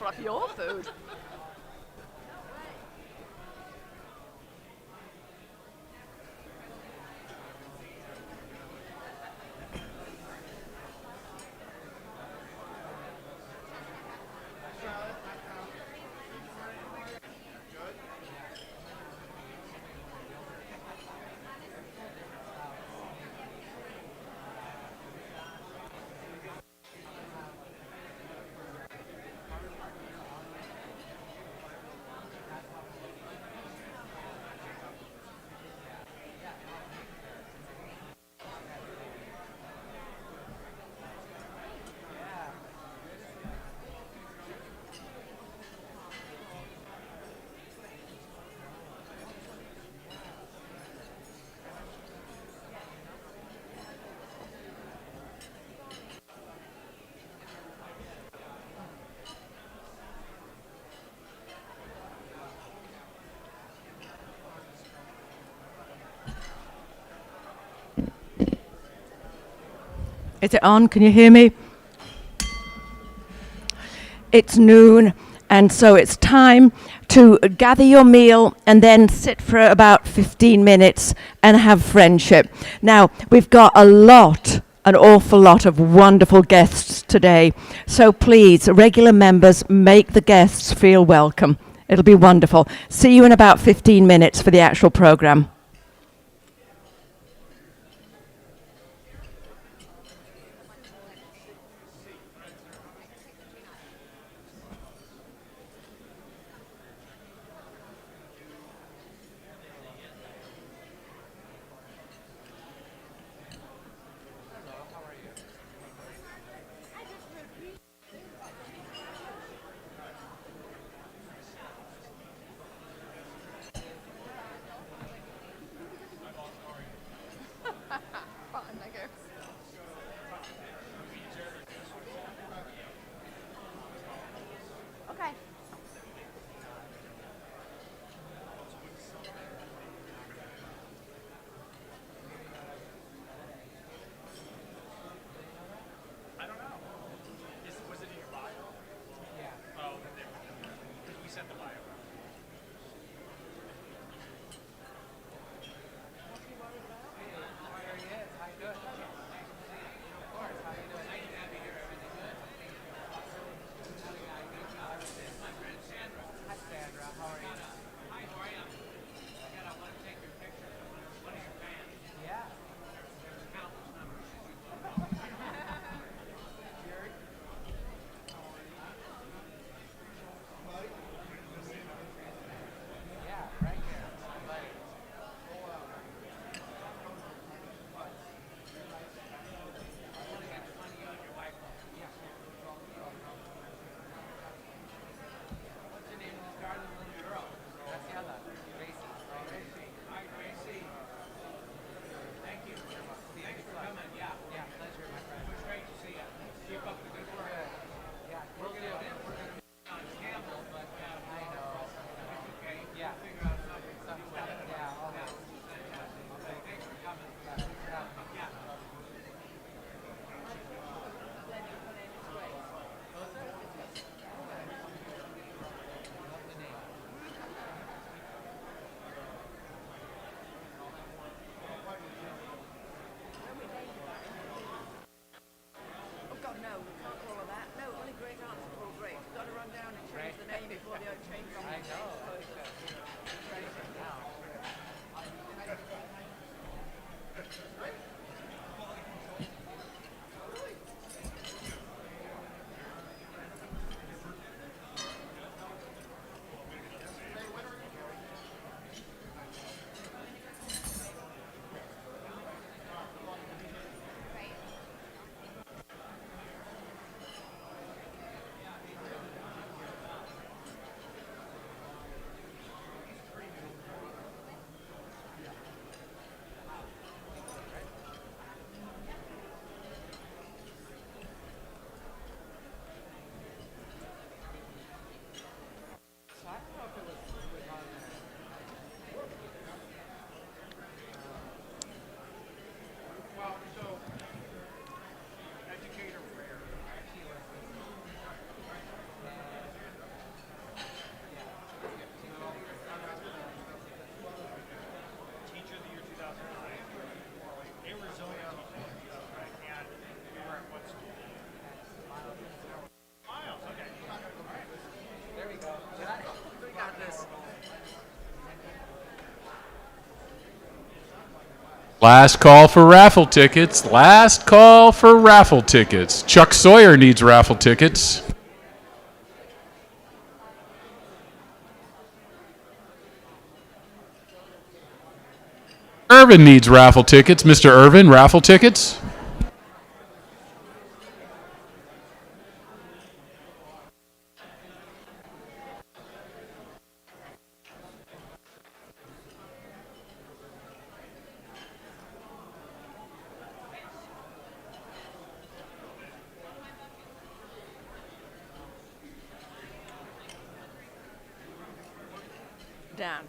careful of your food. Is it on? Can you hear me? It's noon, and so it's time to gather your meal and then sit for about 15 minutes and have friendship. Now, we've got an awful lot of wonderful guests today. So please, regular members, make the guests feel welcome. It'll be wonderful. See you in about 15 minutes for the actual program. Last call for raffle tickets. Last call for raffle tickets. Chuck Sawyer needs raffle tickets. Irvin needs raffle tickets. Mr. Irvin, raffle tickets. Down.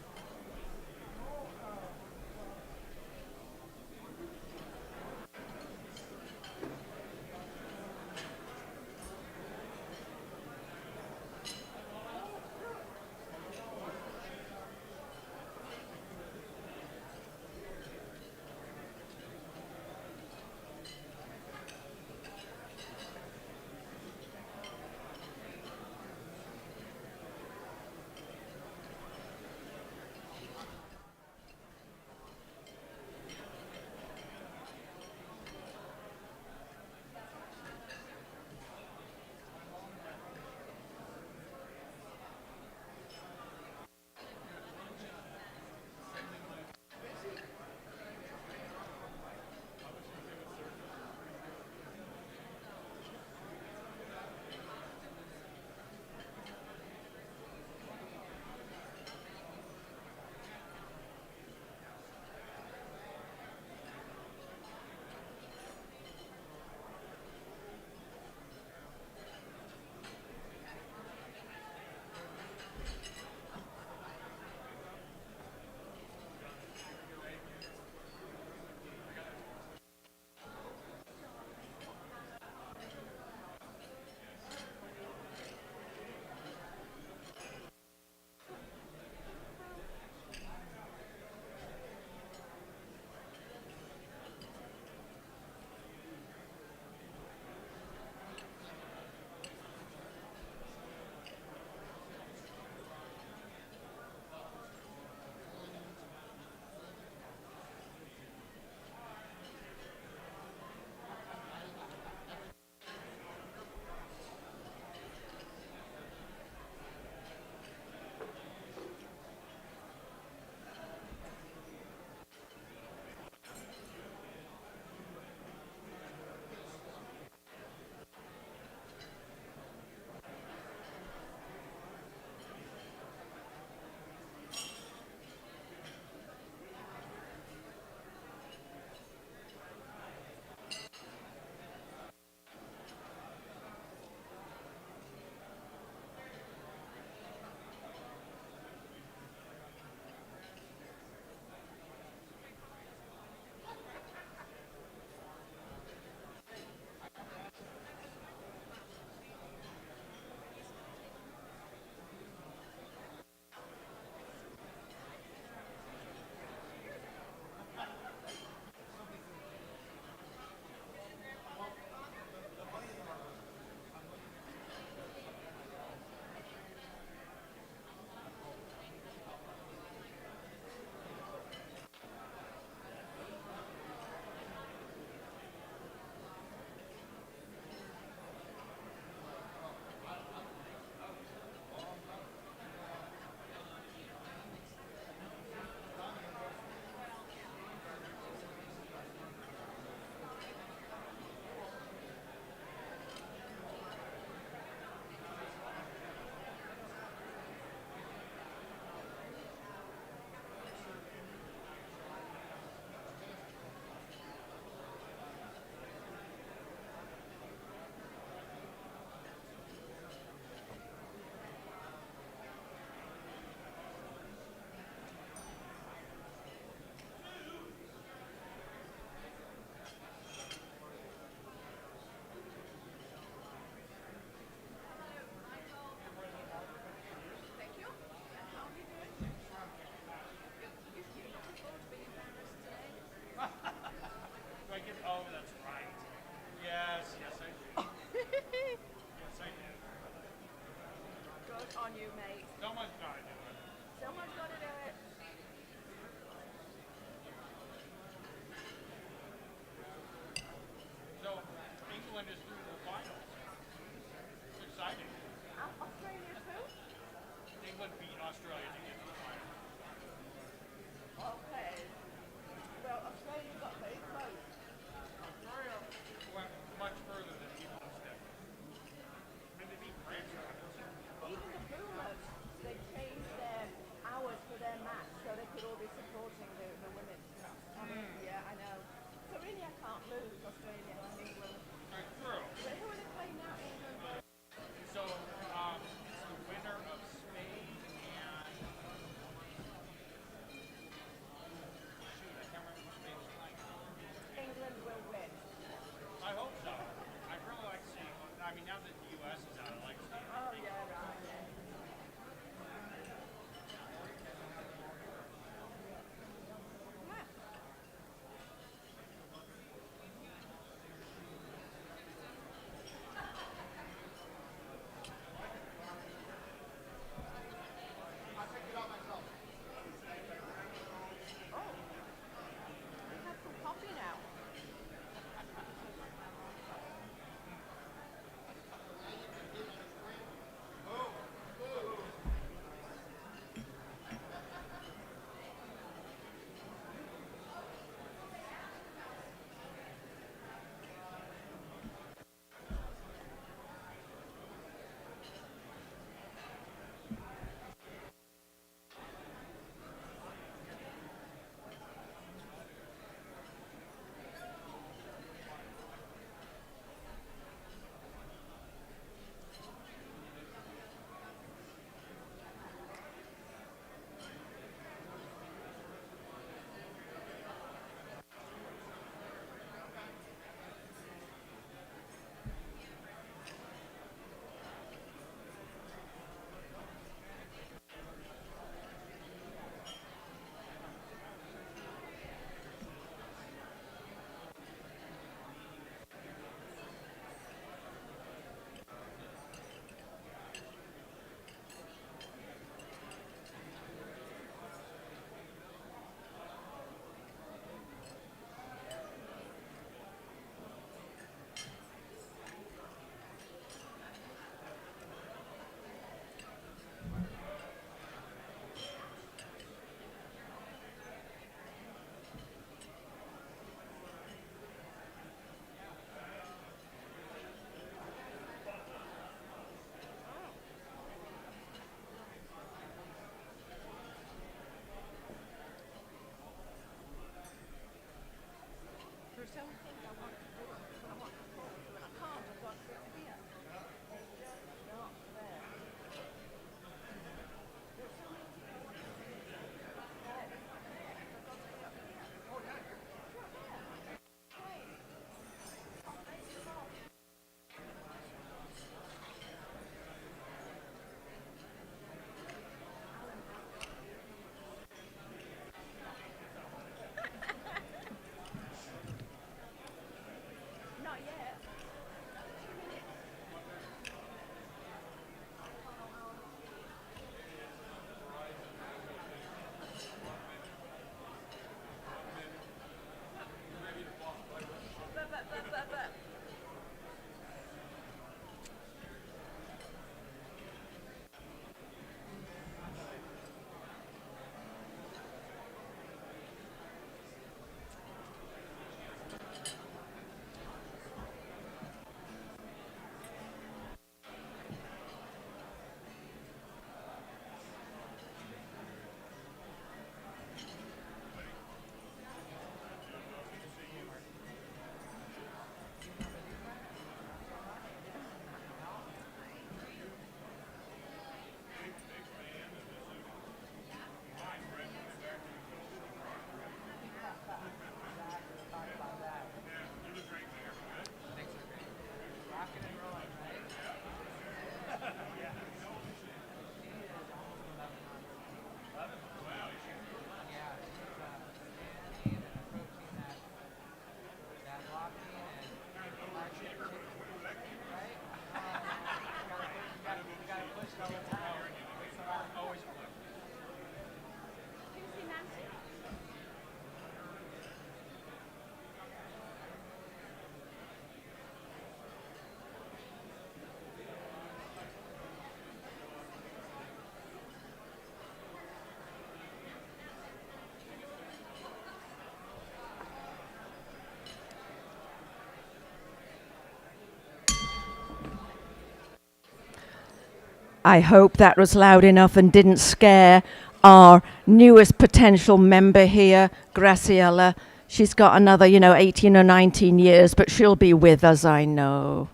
I hope that was loud enough and didn't scare our newest potential member here, Graciela. She's got another, 18 or 19 years, but she'll be with us, I know.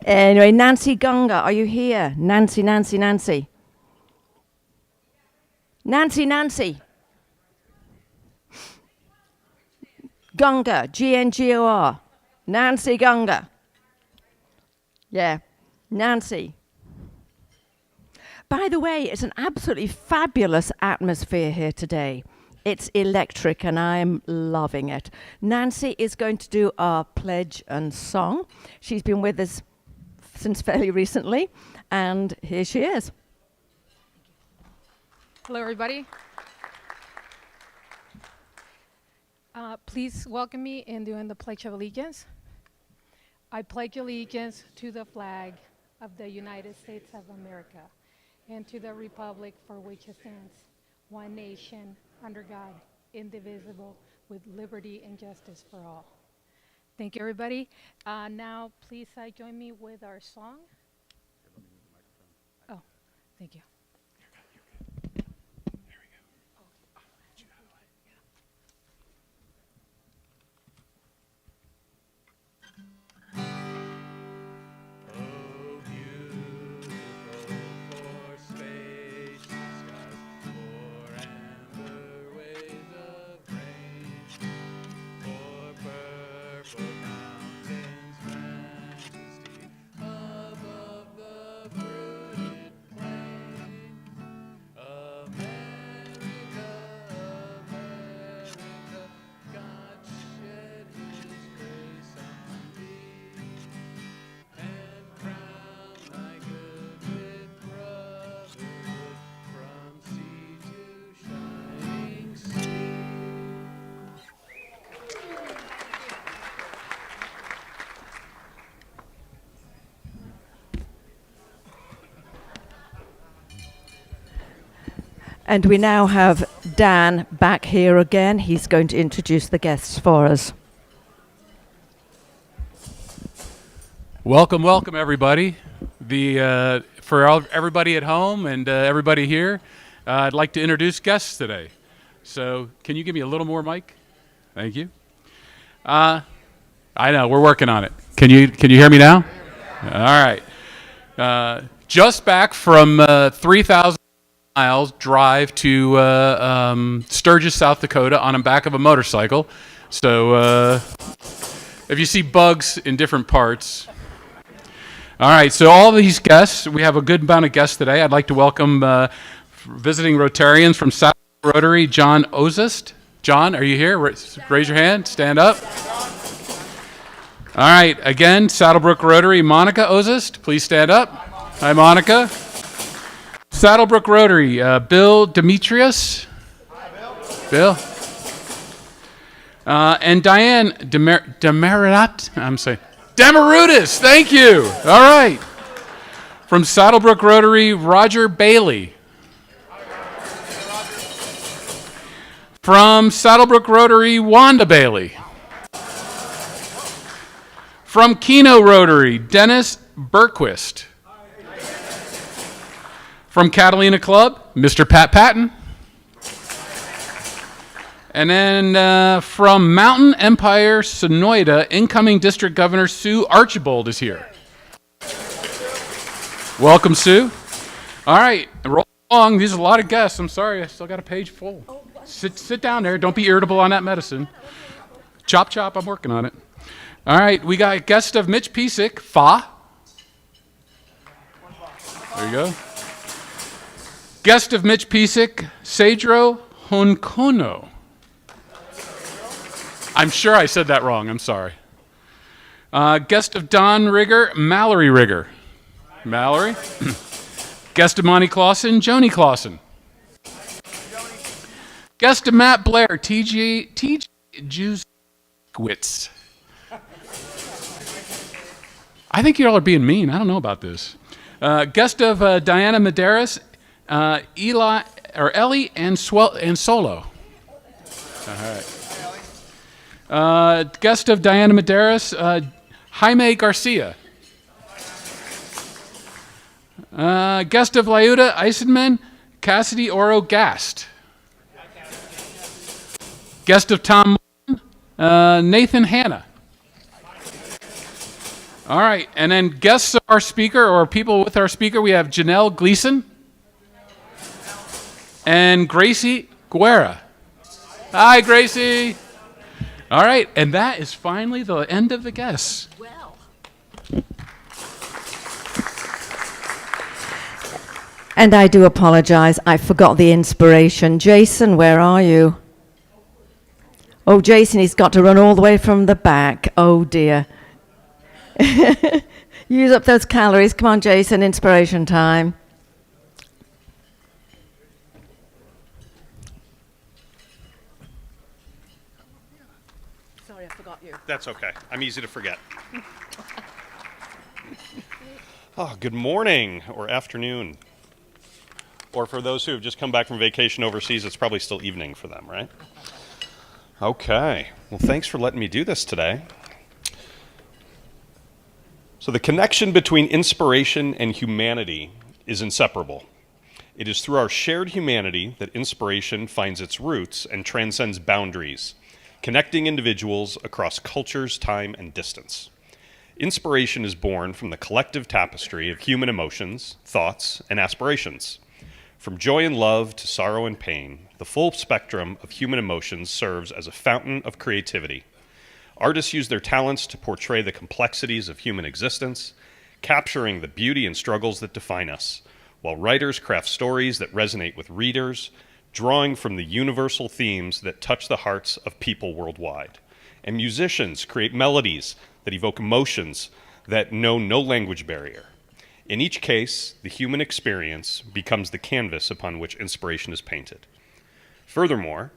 Anyway, Nancy Gunga, are you here? Nancy. Nancy. Gunga, G-N-G-O-R. Nancy Gunga. Yeah, Nancy. By the way, it's an absolutely fabulous atmosphere here today. It's electric and I'm loving it. Nancy is going to do our pledge and song. She's been with us since fairly recently, and here she is. Hello, everybody. Please welcome me in doing the Pledge of Allegiance. I pledge allegiance to the flag of the United States of America and to the republic for which it stands, one nation, under God, indivisible, with liberty and justice for all. Thank you, everybody. Now, please join me with our song. Oh, thank you. And we now have Dan back here again. He's going to introduce the guests for us. Welcome, everybody. Everybody at home and everybody here, I'd like to introduce guests today. So, can you give me a little more mic? Thank you. I know we're working on it. Can you hear me now? All right. Just back from 3,000 miles drive to Sturgis, South Dakota, on the back of a motorcycle. So, if you see bugs in different parts. All right, so all these guests, we have a good amount of guests today. I'd like to welcome visiting Rotarians from Saddle Rotary, John Ozist. John, are you here? Raise your hand, stand up. All right, again, Saddlebrook Rotary, Monica Ozist, please stand up. Hi, Monica. Saddlebrook Rotary, Bill Demetrius. Hi, Bill. And Diane Demerudis, thank you. All right. From Saddlebrook Rotary, Roger Bailey. From Saddlebrook Rotary, Wanda Bailey. From Keno Rotary, Dennis Berquist. From Catalina Club, Mr. Pat Patton. And then from Mountain Empire, Sonoyta, incoming District Governor Sue Archibald is here. Welcome, Sue. All right, roll along. These are a lot of guests. I'm sorry, I still got a page full. Sit down there. Don't be irritable on that medicine. Chop, chop. I'm working on it. All right, we got a guest of Mitch Piesick, Fa. There you go. Guest of Mitch Piesick, Cedro Honcono. I'm sure I said that wrong. I'm sorry. Guest of Don Rigger, Mallory Rigger. Mallory. Guest of Monty Clausen, Joni Clausen. Guest of Matt Blair, T.J. Juszkiewicz. I think you all are being mean. I don't know about this. Guest of Diana Medeiros, Ellie and Solo. All right. Guest of Diana Medeiros, Jaime Garcia. Guest of Liuta Eisenman, Cassidy Oro Gast. Guest of Tom, Nathan Hanna. All right, and then guests of our speaker, or people with our speaker, we have Janelle Gleason and Gracie Guerra. Hi, Gracie. All right, and that is finally the end of the guests. Well. And I do apologize, I forgot the inspiration. Jason, where are you? Oh, Jason, he's got to run all the way from the back. Oh, dear. Use up those calories. Come on, Jason, inspiration time. Sorry, I forgot you. That's okay. I'm easy to forget. Good morning or afternoon. Or for those who have just come back from vacation overseas, it's probably still evening for them, right? Okay. Well, thanks for letting me do this today. So the connection between inspiration and humanity is inseparable. It is through our shared humanity that inspiration finds its roots and transcends boundaries, connecting individuals across cultures, time, and distance. Inspiration is born from the collective tapestry of human emotions, thoughts, and aspirations. From joy and love to sorrow and pain, the full spectrum of human emotions serves as a fountain of creativity. Artists use their talents to portray the complexities of human existence, capturing the beauty and struggles that define us, while writers craft stories that resonate with readers, drawing from the universal themes that touch the hearts of people worldwide. And musicians create melodies that evoke emotions that know no language barrier. In each case, the human experience becomes the canvas upon which inspiration is painted. Furthermore,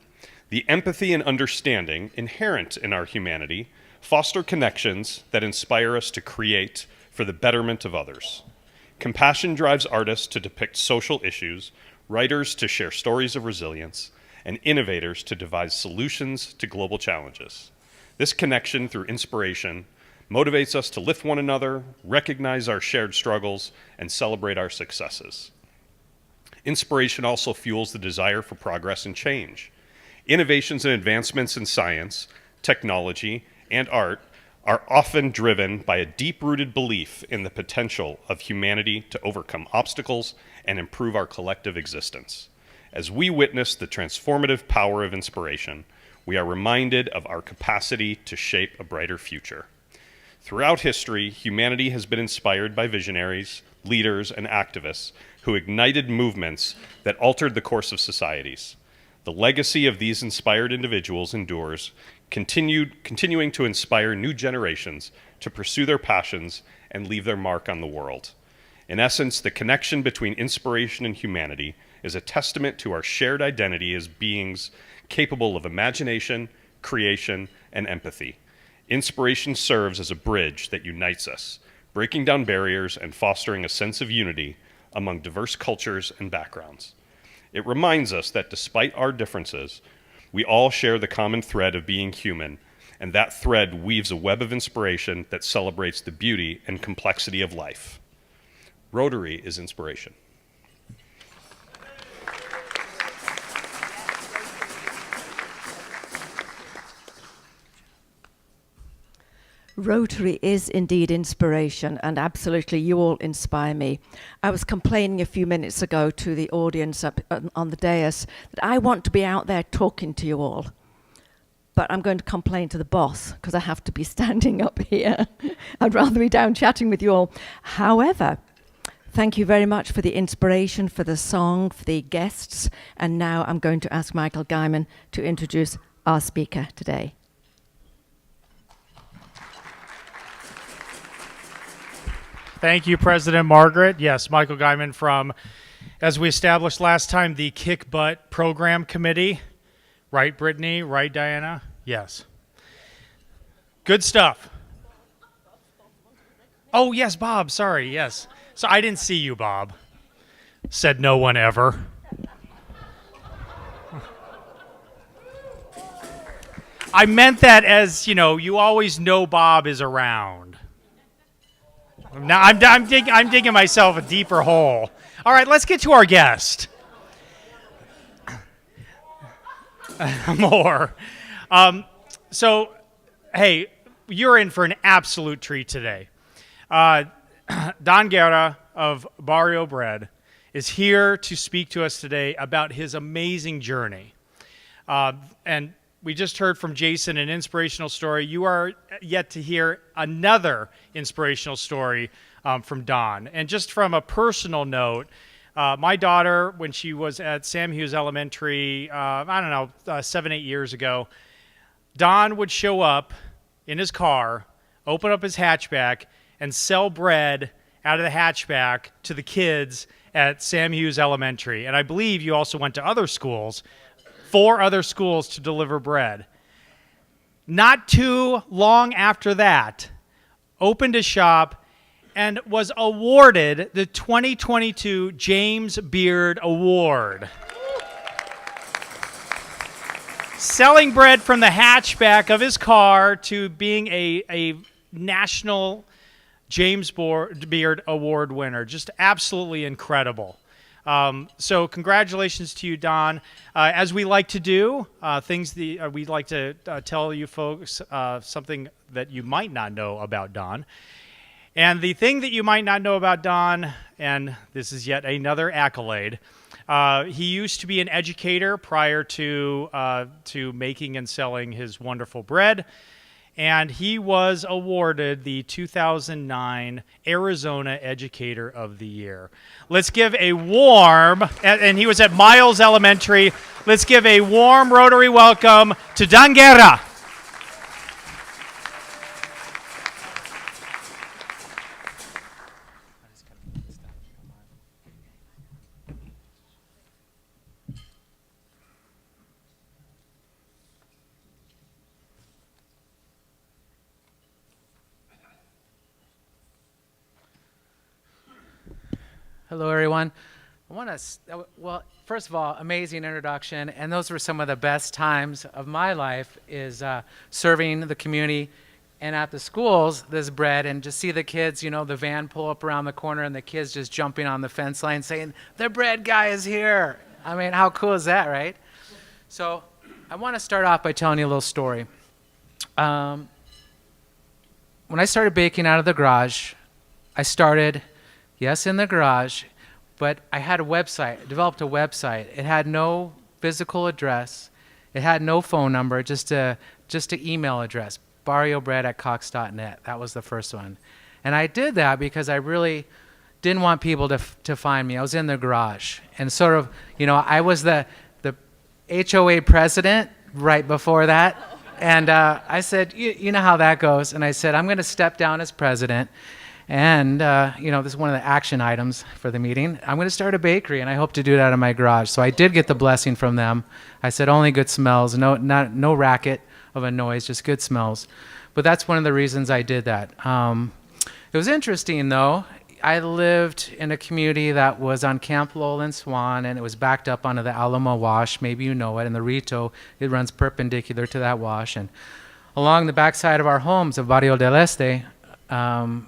the empathy and understanding inherent in our humanity foster connections that inspire us to create for the betterment of others. Compassion drives artists to depict social issues, writers to share stories of resilience, and innovators to devise solutions to global challenges. This connection through inspiration motivates us to lift one another, recognize our shared struggles, and celebrate our successes. Inspiration also fuels the desire for progress and change. Innovations and advancements in science, technology, and art are often driven by a deep-rooted belief in the potential of humanity to overcome obstacles and improve our collective existence. As we witness the transformative power of inspiration, we are reminded of our capacity to shape a brighter future. Throughout history, humanity has been inspired by visionaries, leaders, and activists who ignited movements that altered the course of societies. The legacy of these inspired individuals endures, continuing to inspire new generations to pursue their passions and leave their mark on the world. In essence, the connection between inspiration and humanity is a testament to our shared identity as beings capable of imagination, creation, and empathy. Inspiration serves as a bridge that unites us, breaking down barriers and fostering a sense of unity among diverse cultures and backgrounds. It reminds us that despite our differences, we all share the common thread of being human, and that thread weaves a web of inspiration that celebrates the beauty and complexity of life. Rotary is inspiration. Rotary is indeed inspiration, and absolutely you all inspire me. I was complaining a few minutes ago to the audience up on the dais that I want to be out there talking to you all. But I'm going to complain to the boss because I have to be standing up here. I'd rather be down chatting with you all. However, thank you very much for the inspiration, for the song, for the guests. And now I'm going to ask Michael Guyman to introduce our speaker today. Thank you, President Margaret. Yes, Michael Guyman from, as we established last time, the Kick Butt Program Committee. Right, Brittany? Right, Diana? Yes. Good stuff. Oh, yes, Bob. Sorry, yes. So I didn't see you, Bob. Said no one ever. I meant that as, you know, you always know Bob is around. Now I'm digging myself a deeper hole. All right, let's get to our guest. More. So, hey, you're in for an absolute treat today. Don Guerra of Barrio Bread is here to speak to us today about his amazing journey. And we just heard from Jason an inspirational story. You are yet to hear another inspirational story from Don. And just from a personal note, my daughter, when she was at Sam Hughes Elementary, 7, 8 years ago, Don would show up in his car, open up his hatchback, and sell bread out of the hatchback to the kids at Sam Hughes Elementary. And I believe you also went to other schools, 4 other schools to deliver bread. Not too long after that, opened a shop and was awarded the 2022 James Beard Award. Selling bread from the hatchback of his car to being a national James Beard Award winner. Just absolutely incredible. So congratulations to you, Don. As we like to do, we'd like to tell you folks something that you might not know about Don. And the thing that you might not know about Don, and this is yet another accolade, he used to be an educator prior to making and selling his wonderful bread. And he was awarded the 2009 Arizona Educator of the Year. Let's give a warm, and he was at Miles Elementary, let's give a warm Rotary welcome to Don Guerra. Hello, everyone. I want to, well, first of all, amazing introduction, and those were some of the best times of my life is serving the community and at the schools, this bread, and just see the kids, you know, the van pull up around the corner and the kids just jumping on the fence line saying, the bread guy is here. I mean, how cool is that, right? So I want to start off by telling you a little story. When I started baking out of the garage, I started, yes, in the garage, but I had a website, developed a website. It had no physical address. It had no phone number, just an email address, barriobread@cox.net. That was the first one. And I did that because I really didn't want people to find me. I was in the garage. And sort of, you know, I was the HOA president right before that. And I said, you know how that goes. And I said, I'm going to step down as president. And, you know, this is one of the action items for the meeting. I'm going to start a bakery, and I hope to do that in my garage. So I did get the blessing from them. I said only good smells, no racket of a noise, just good smells. But that's one of the reasons I did that. It was interesting, though. I lived in a community that was on Camp Lowell and Swan, and it was backed up onto the Alamo Wash. Maybe you know it. And the Rito, it runs perpendicular to that wash. And along the backside of our homes of Barrio del Este,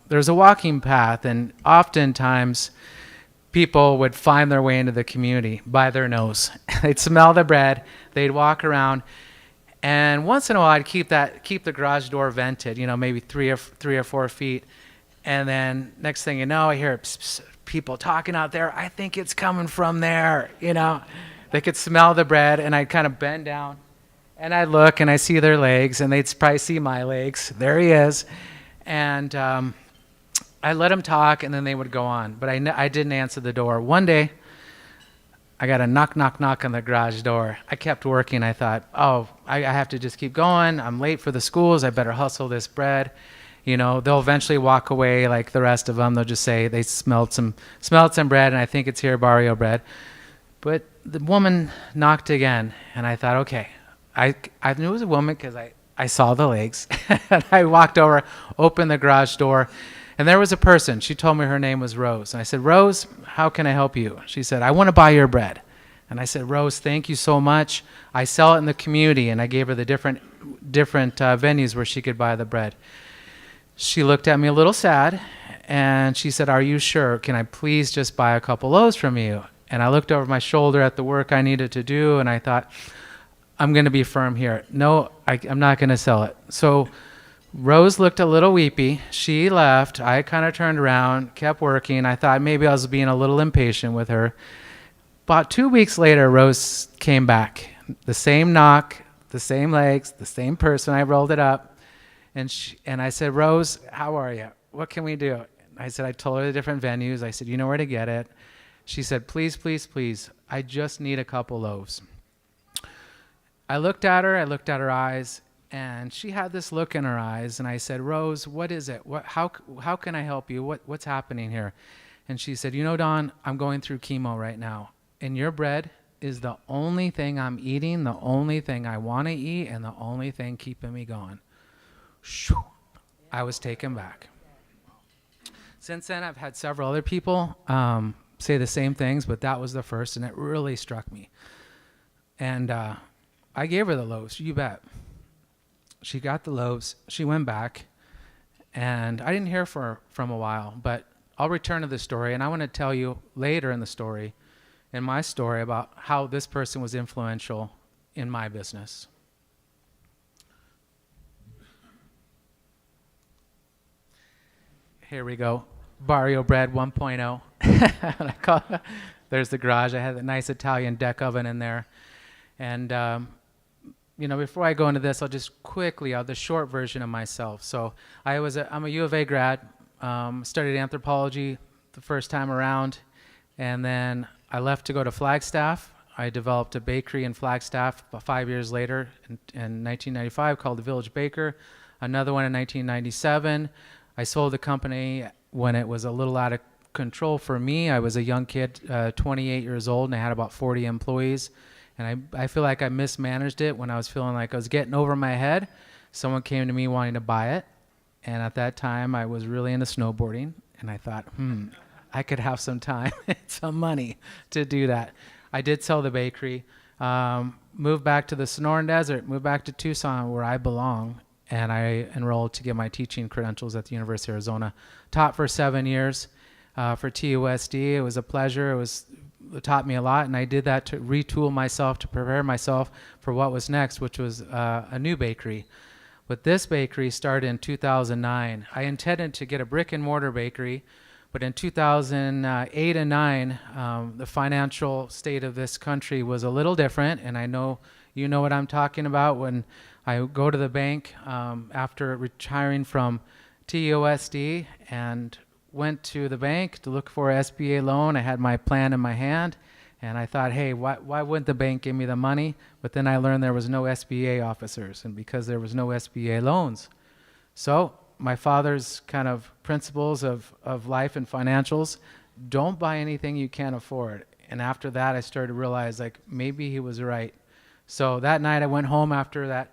there's a walking path, and oftentimes people would find their way into the community by their nose. They'd smell the bread, they'd walk around, and once in a while I'd keep the garage door vented, you know, maybe 3 or 4 feet, and then next thing you know, I hear people talking out there. I think it's coming from there, you know. They could smell the bread, and I'd kind of bend down, and I'd look, and I see their legs, and they'd probably see my legs. There he is. And I let them talk, and then they would go on. But I didn't answer the door. One day, I got a knock, knock, knock on the garage door. I kept working. I thought, oh, I have to just keep going. I'm late for the schools. I better hustle this bread. You know, they'll eventually walk away like the rest of them. They'll just say they smelled some bread, and I think it's here, Barrio bread. But the woman knocked again, and I thought, okay. I knew it was a woman because I saw the legs. And I walked over, opened the garage door, and there was a person. She told me her name was Rose. And I said, Rose, how can I help you? She said, I want to buy your bread. And I said, Rose, thank you so much. I sell it in the community. And I gave her the different venues where she could buy the bread. She looked at me a little sad, and she said, "Are you sure? Can I please just buy a couple loaves from you?" And I looked over my shoulder at the work I needed to do, and I thought, I'm going to be firm here. No, I'm not going to sell it. So Rose looked a little weepy. She left. I kind of turned around, kept working. I thought maybe I was being a little impatient with her. About 2 weeks later, Rose came back. The same knock, the same legs, the same person. I rolled it up. And I said, "Rose, how are you? What can we do?" I said, I told her the different venues. I said, "You know where to get it." She said, "Please, please, please, I just need a couple loaves." I looked at her eyes, and she had this look in her eyes. And I said, "Rose, what is it? How can I help you? What's happening here?" And she said, "You know, Don, I'm going through chemo right now. And your bread is the only thing I'm eating, the only thing I want to eat, and the only thing keeping me going." Shoo. I was taken back. Since then, I've had several other people say the same things, but that was the first, and it really struck me. And I gave her the loaves, you bet. She got the loaves. She went back, and I didn't hear from a while, but I'll return to the story, and I want to tell you later in the story, in my story, about how this person was influential in my business. Here we go. Barrio Bread 1.0. There's the garage. I had a nice Italian deck oven in there. And, before I go into this, I'll just quickly, the short version of myself. So I'm a U of A grad, studied anthropology the first time around, and then I left to go to Flagstaff. I developed a bakery in Flagstaff about 5 years later in 1995 called the Village Baker, another one in 1997. I sold the company when it was a little out of control for me. I was a young kid, 28 years old, and I had about 40 employees. And I feel like I mismanaged it when I was feeling like I was getting over my head. Someone came to me wanting to buy it. And at that time, I was really into snowboarding. And I thought, I could have some time and some money to do that. I did sell the bakery, moved back to the Sonoran Desert, moved back to Tucson where I belong. And I enrolled to get my teaching credentials at the University of Arizona. Taught for 7 years for TUSD. It was a pleasure. It taught me a lot, and I did that to retool myself, to prepare myself for what was next, which was a new bakery. But this bakery started in 2009. I intended to get a brick and mortar bakery, but in 2008 and 9, the financial state of this country was a little different, and I know you know what I'm talking about. When I go to the bank after retiring from TUSD and went to the bank to look for an SBA loan. I had my plan in my hand, and I thought, hey, why wouldn't the bank give me the money? But then I learned there was no SBA officers, and because there was no SBA loans. So my father's kind of principles of life and financials, don't buy anything you can't afford. And after that, I started to realize, like, maybe he was right. So that night I went home after that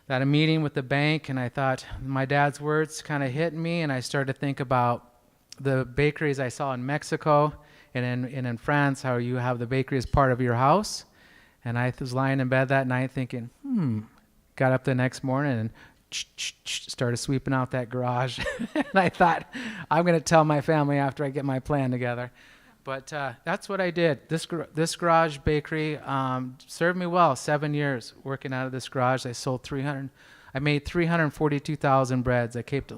a meeting with the bank, and I thought my dad's words kind of hit me, and I started to think about the bakeries I saw in Mexico and in France, how you have the bakery as part of your house. And I was lying in bed that night thinking, got up the next morning and started sweeping out that garage. And I thought, I'm going to tell my family after I get my plan together. But that's what I did. This garage bakery served me well. 7 years working out of this garage. I made 342,000 breads. I kept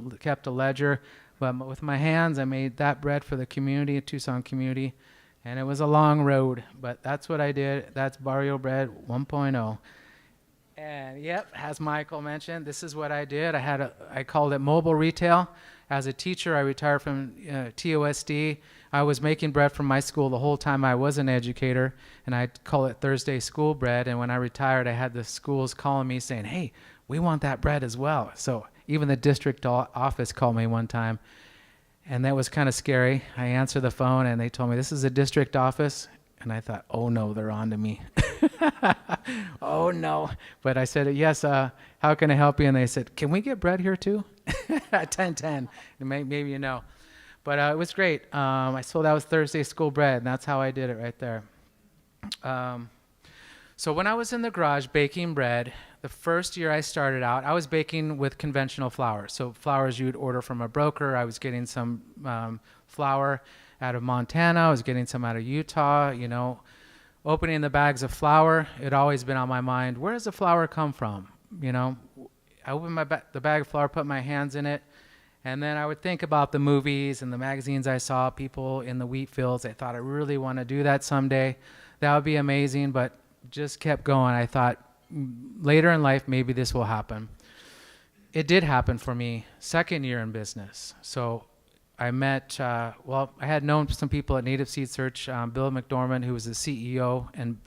a ledger. But with my hands, I made that bread for the community, Tucson community. And it was a long road, but that's what I did. That's Barrio Bread 1.0. And yep, as Michael mentioned, this is what I did. I called it mobile retail. As a teacher, I retired from TOSD. I was making bread from my school the whole time I was an educator, and I'd call it Thursday school bread. And when I retired, I had the schools calling me saying, hey, we want that bread as well. So even the district office called me one time, and that was kind of scary. I answered the phone, and they told me, this is a district office. And I thought, oh, no, they're on to me. Oh, no. But I said, yes, how can I help you? And they said, can we get bread here, too? At 10:10. Maybe you know. But it was great. I sold that was Thursday school bread, and that's how I did it right there. So when I was in the garage baking bread, The first year I started out, I was baking with conventional flour. So flours you would order from a broker. I was getting some flour out of Montana. I was getting some out of Utah. You know, opening the bags of flour, it always been on my mind. Where does the flour come from? You know, I opened the bag of flour, put my hands in it, and then I would think about the movies and the magazines I saw, people in the wheat fields. I thought I really want to do that someday. That would be amazing, but just kept going. I thought later in life, maybe this will happen. It did happen for me second year in business. So I met, I had known some people at Native Seed Search, Bill McDormand, who was the CEO and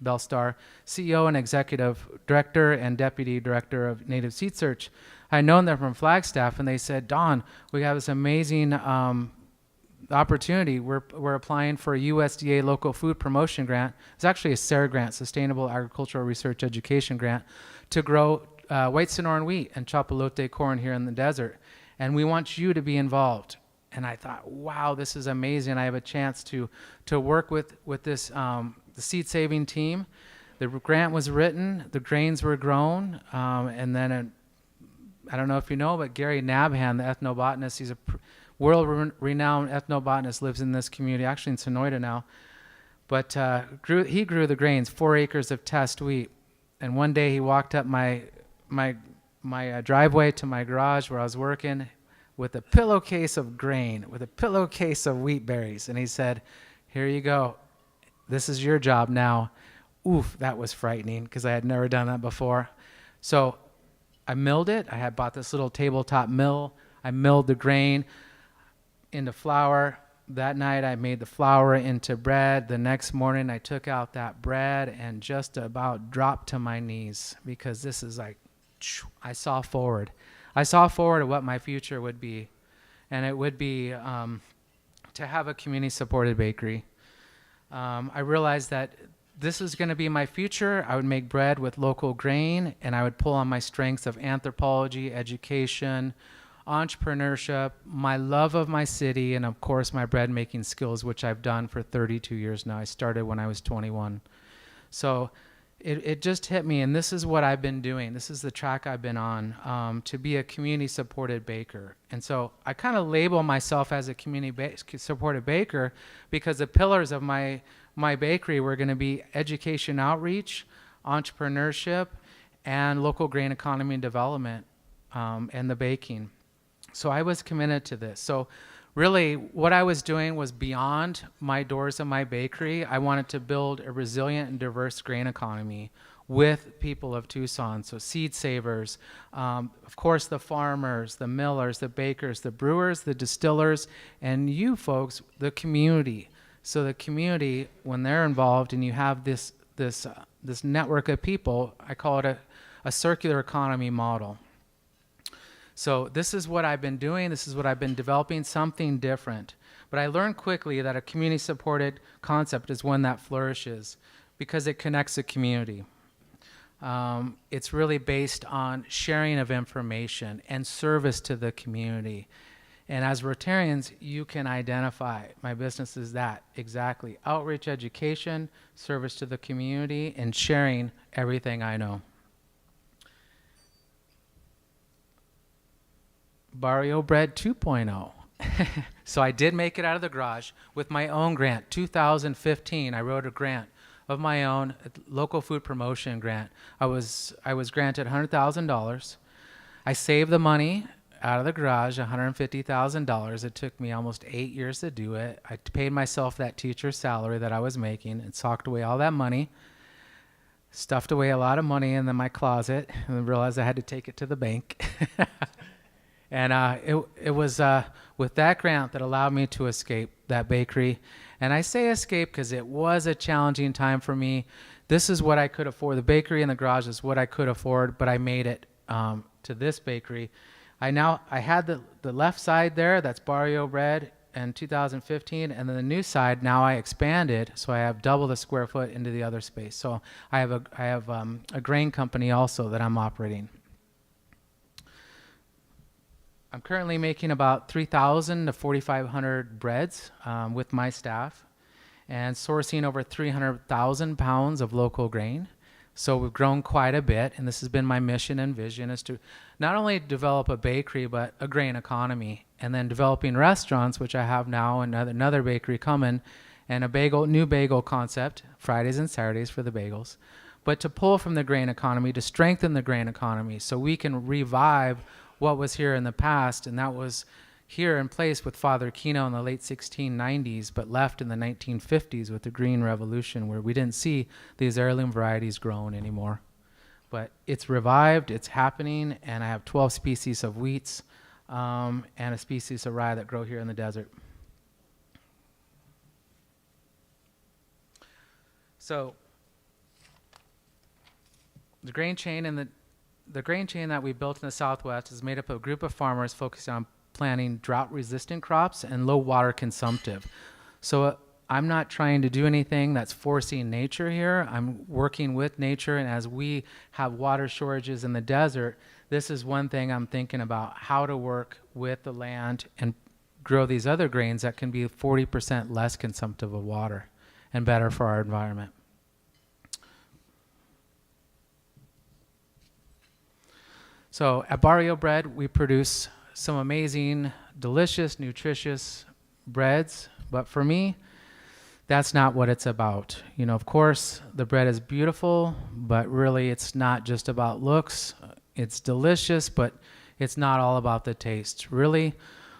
Bellstar, CEO and executive director and deputy director of Native Seed Search. I had known them from Flagstaff, and they said, Don, we have this amazing opportunity. We're applying for a USDA local food promotion grant. It's actually a SARE grant, Sustainable Agricultural Research Education grant, to grow white Sonoran wheat and chapalote corn here in the desert. And we want you to be involved. And I thought, wow, this is amazing. I have a chance to work with this the seed saving team. The grant was written, the grains were grown, and then I don't know if you know, but Gary Nabhan, the ethnobotanist, he's a world-renowned ethnobotanist, lives in this community, actually in Sonoyta now. But he grew the grains, 4 acres of test wheat. And one day he walked up my driveway to my garage where I was working with a pillowcase of grain, with a pillowcase of wheat berries. And he said, here you go. This is your job now. Oof, that was frightening because I had never done that before. So I milled it. I had bought this little tabletop mill. I milled the grain into flour. That night I made the flour into bread. The next morning I took out that bread and just about dropped to my knees because this is like, I saw forward. I saw forward to what my future would be. And it would be to have a community-supported bakery. I realized that this is going to be my future. I would make bread with local grain, and I would pull on my strengths of anthropology, education, entrepreneurship, my love of my city, and of course my bread making skills, which I've done for 32 years now. I started when I was 21. So it just hit me, and this is what I've been doing. This is the track I've been on, to be a community-supported baker. And so I kind of label myself as a community-supported baker because the pillars of my bakery were going to be education outreach, entrepreneurship, and local grain economy and development, and the baking. So I was committed to this. So really what I was doing was beyond my doors of my bakery. I wanted to build a resilient and diverse grain economy with people of Tucson. So seed savers, of course the farmers, the millers, the bakers, the brewers, the distillers, and you folks, the community. So the community, when they're involved and you have this network of people, I call it a circular economy model. So this is what I've been doing. This is what I've been developing, something different. But I learned quickly that a community-supported concept is one that flourishes because it connects the community. It's really based on sharing of information and service to the community. And as Rotarians, you can identify my business is that exactly. Outreach, education, service to the community, and sharing everything I know. Barrio Bread 2.0. So I did make it out of the garage with my own grant. 2015, I wrote a grant of my own, a local food promotion grant. I was granted $100,000. I saved the money out of the garage, $150,000. It took me almost 8 years to do it. I paid myself that teacher's salary that I was making and socked away all that money, stuffed away a lot of money in my closet, and then realized I had to take it to the bank. And it was with that grant that allowed me to escape that bakery. And I say escape because it was a challenging time for me. This is what I could afford. The bakery in the garage is what I could afford, but I made it to this bakery. I had the left side there, that's Barrio Bread in 2015, and then the new side, now I expanded, so I have double the square foot into the other space. So I have a grain company also that I'm operating. I'm currently making about 3,000 to 4,500 breads with my staff and sourcing over 300,000 pounds of local grain. So we've grown quite a bit, and this has been my mission and vision, is to not only develop a bakery, but a grain economy, and then developing restaurants, which I have now, another bakery coming, and a new bagel concept, Fridays and Saturdays for the bagels, but to pull from the grain economy, to strengthen the grain economy so we can revive what was here in the past, and that was here in place with Father Kino in the late 1690s, but left in the 1950s with the Green Revolution, where we didn't see these heirloom varieties grown anymore. But it's revived, it's happening, and I have 12 species of wheats and a species of rye that grow here in the desert. So the grain chain that we built in the Southwest is made up of a group of farmers focused on planting drought-resistant crops and low-water consumptive. So I'm not trying to do anything that's forcing nature here. I'm working with nature, and as we have water shortages in the desert, this is one thing I'm thinking about, how to work with the land and grow these other grains that can be 40% less consumptive of water and better for our environment. So at Barrio Bread, we produce some amazing, delicious, nutritious breads, but for me, that's not what it's about. You know, of course, the bread is beautiful, but really it's not just about looks. It's delicious, but it's not all about the taste. Really,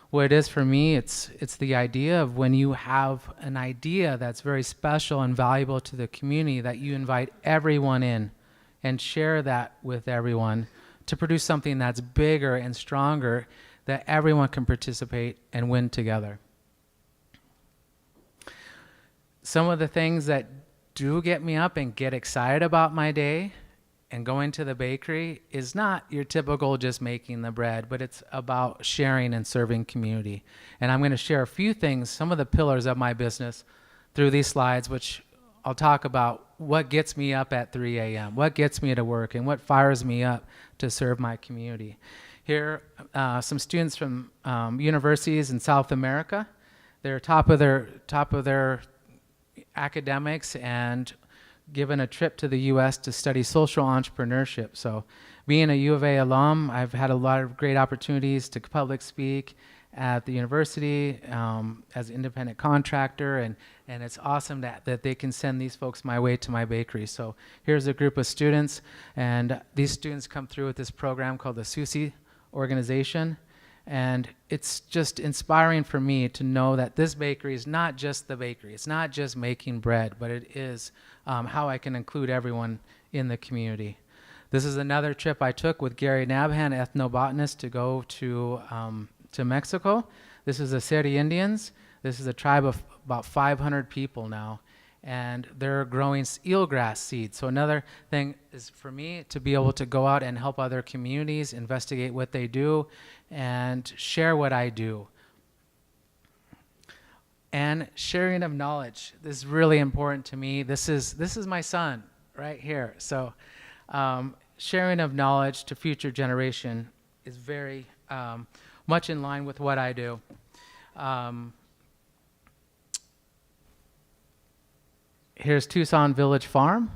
what it is for me, it's the idea of when you have an idea that's very special and valuable to the community, that you invite everyone in and share that with everyone to produce something that's bigger and stronger, that everyone can participate and win together. Some of the things that do get me up and get excited about my day and going to the bakery is not your typical just making the bread, but it's about sharing and serving community. And I'm going to share a few things, some of the pillars of my business through these slides, which I'll talk about what gets me up at 3 a.m., what gets me to work, and what fires me up to serve my community. Here, some students from universities in South America. They're top of their academics and given a trip to the U.S. to study social entrepreneurship. So being a U of A alum, I've had a lot of great opportunities to public speak at the university as an independent contractor, and it's awesome that they can send these folks my way to my bakery. So here's a group of students, and these students come through with this program called the SUSI organization, and it's just inspiring for me to know that this bakery is not just the bakery. It's not just making bread, but it is how I can include everyone in the community. This is another trip I took with Gary Nabhan, ethnobotanist, to go to Mexico. This is the Seri Indians. This is a tribe of about 500 people now, and they're growing eelgrass seeds. So another thing is for me to be able to go out and help other communities, investigate what they do, and share what I do. And sharing of knowledge. This is really important to me. This is my son right here. So sharing of knowledge to future generation is very much in line with what I do. Here's Tucson Village Farm,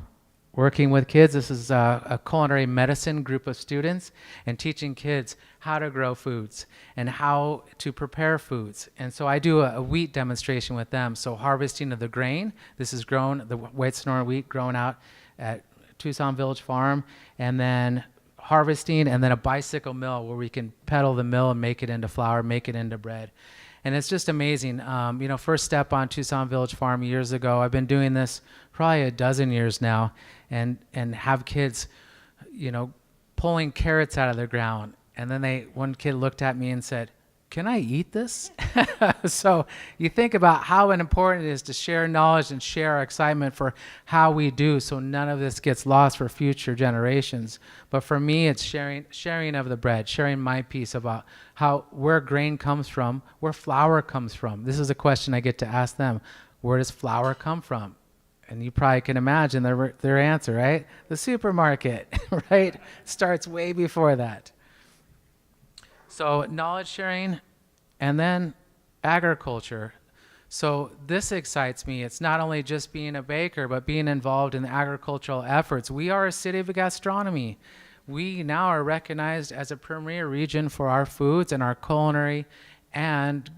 working with kids. This is a culinary medicine group of students, and teaching kids how to grow foods and how to prepare foods. And so I do a wheat demonstration with them. So harvesting of the grain. This is grown, the white Sonora wheat grown out at Tucson Village Farm, and then harvesting, and then a bicycle mill where we can pedal the mill and make it into flour, make it into bread. And it's just amazing. First step on Tucson Village Farm years ago. I've been doing this probably a dozen years now, and have kids, pulling carrots out of the ground. And then one kid looked at me and said, "Can I eat this?" So you think about how important it is to share knowledge and share our excitement for how we do, so none of this gets lost for future generations. But for me, it's sharing of the bread, sharing my piece about where grain comes from, where flour comes from. This is a question I get to ask them. Where does flour come from? And you probably can imagine their answer, right? The supermarket, right? Starts way before that. So knowledge sharing, and then agriculture. So this excites me. It's not only just being a baker, but being involved in the agricultural efforts. We are a city of gastronomy. We now are recognized as a premier region for our foods and our culinary and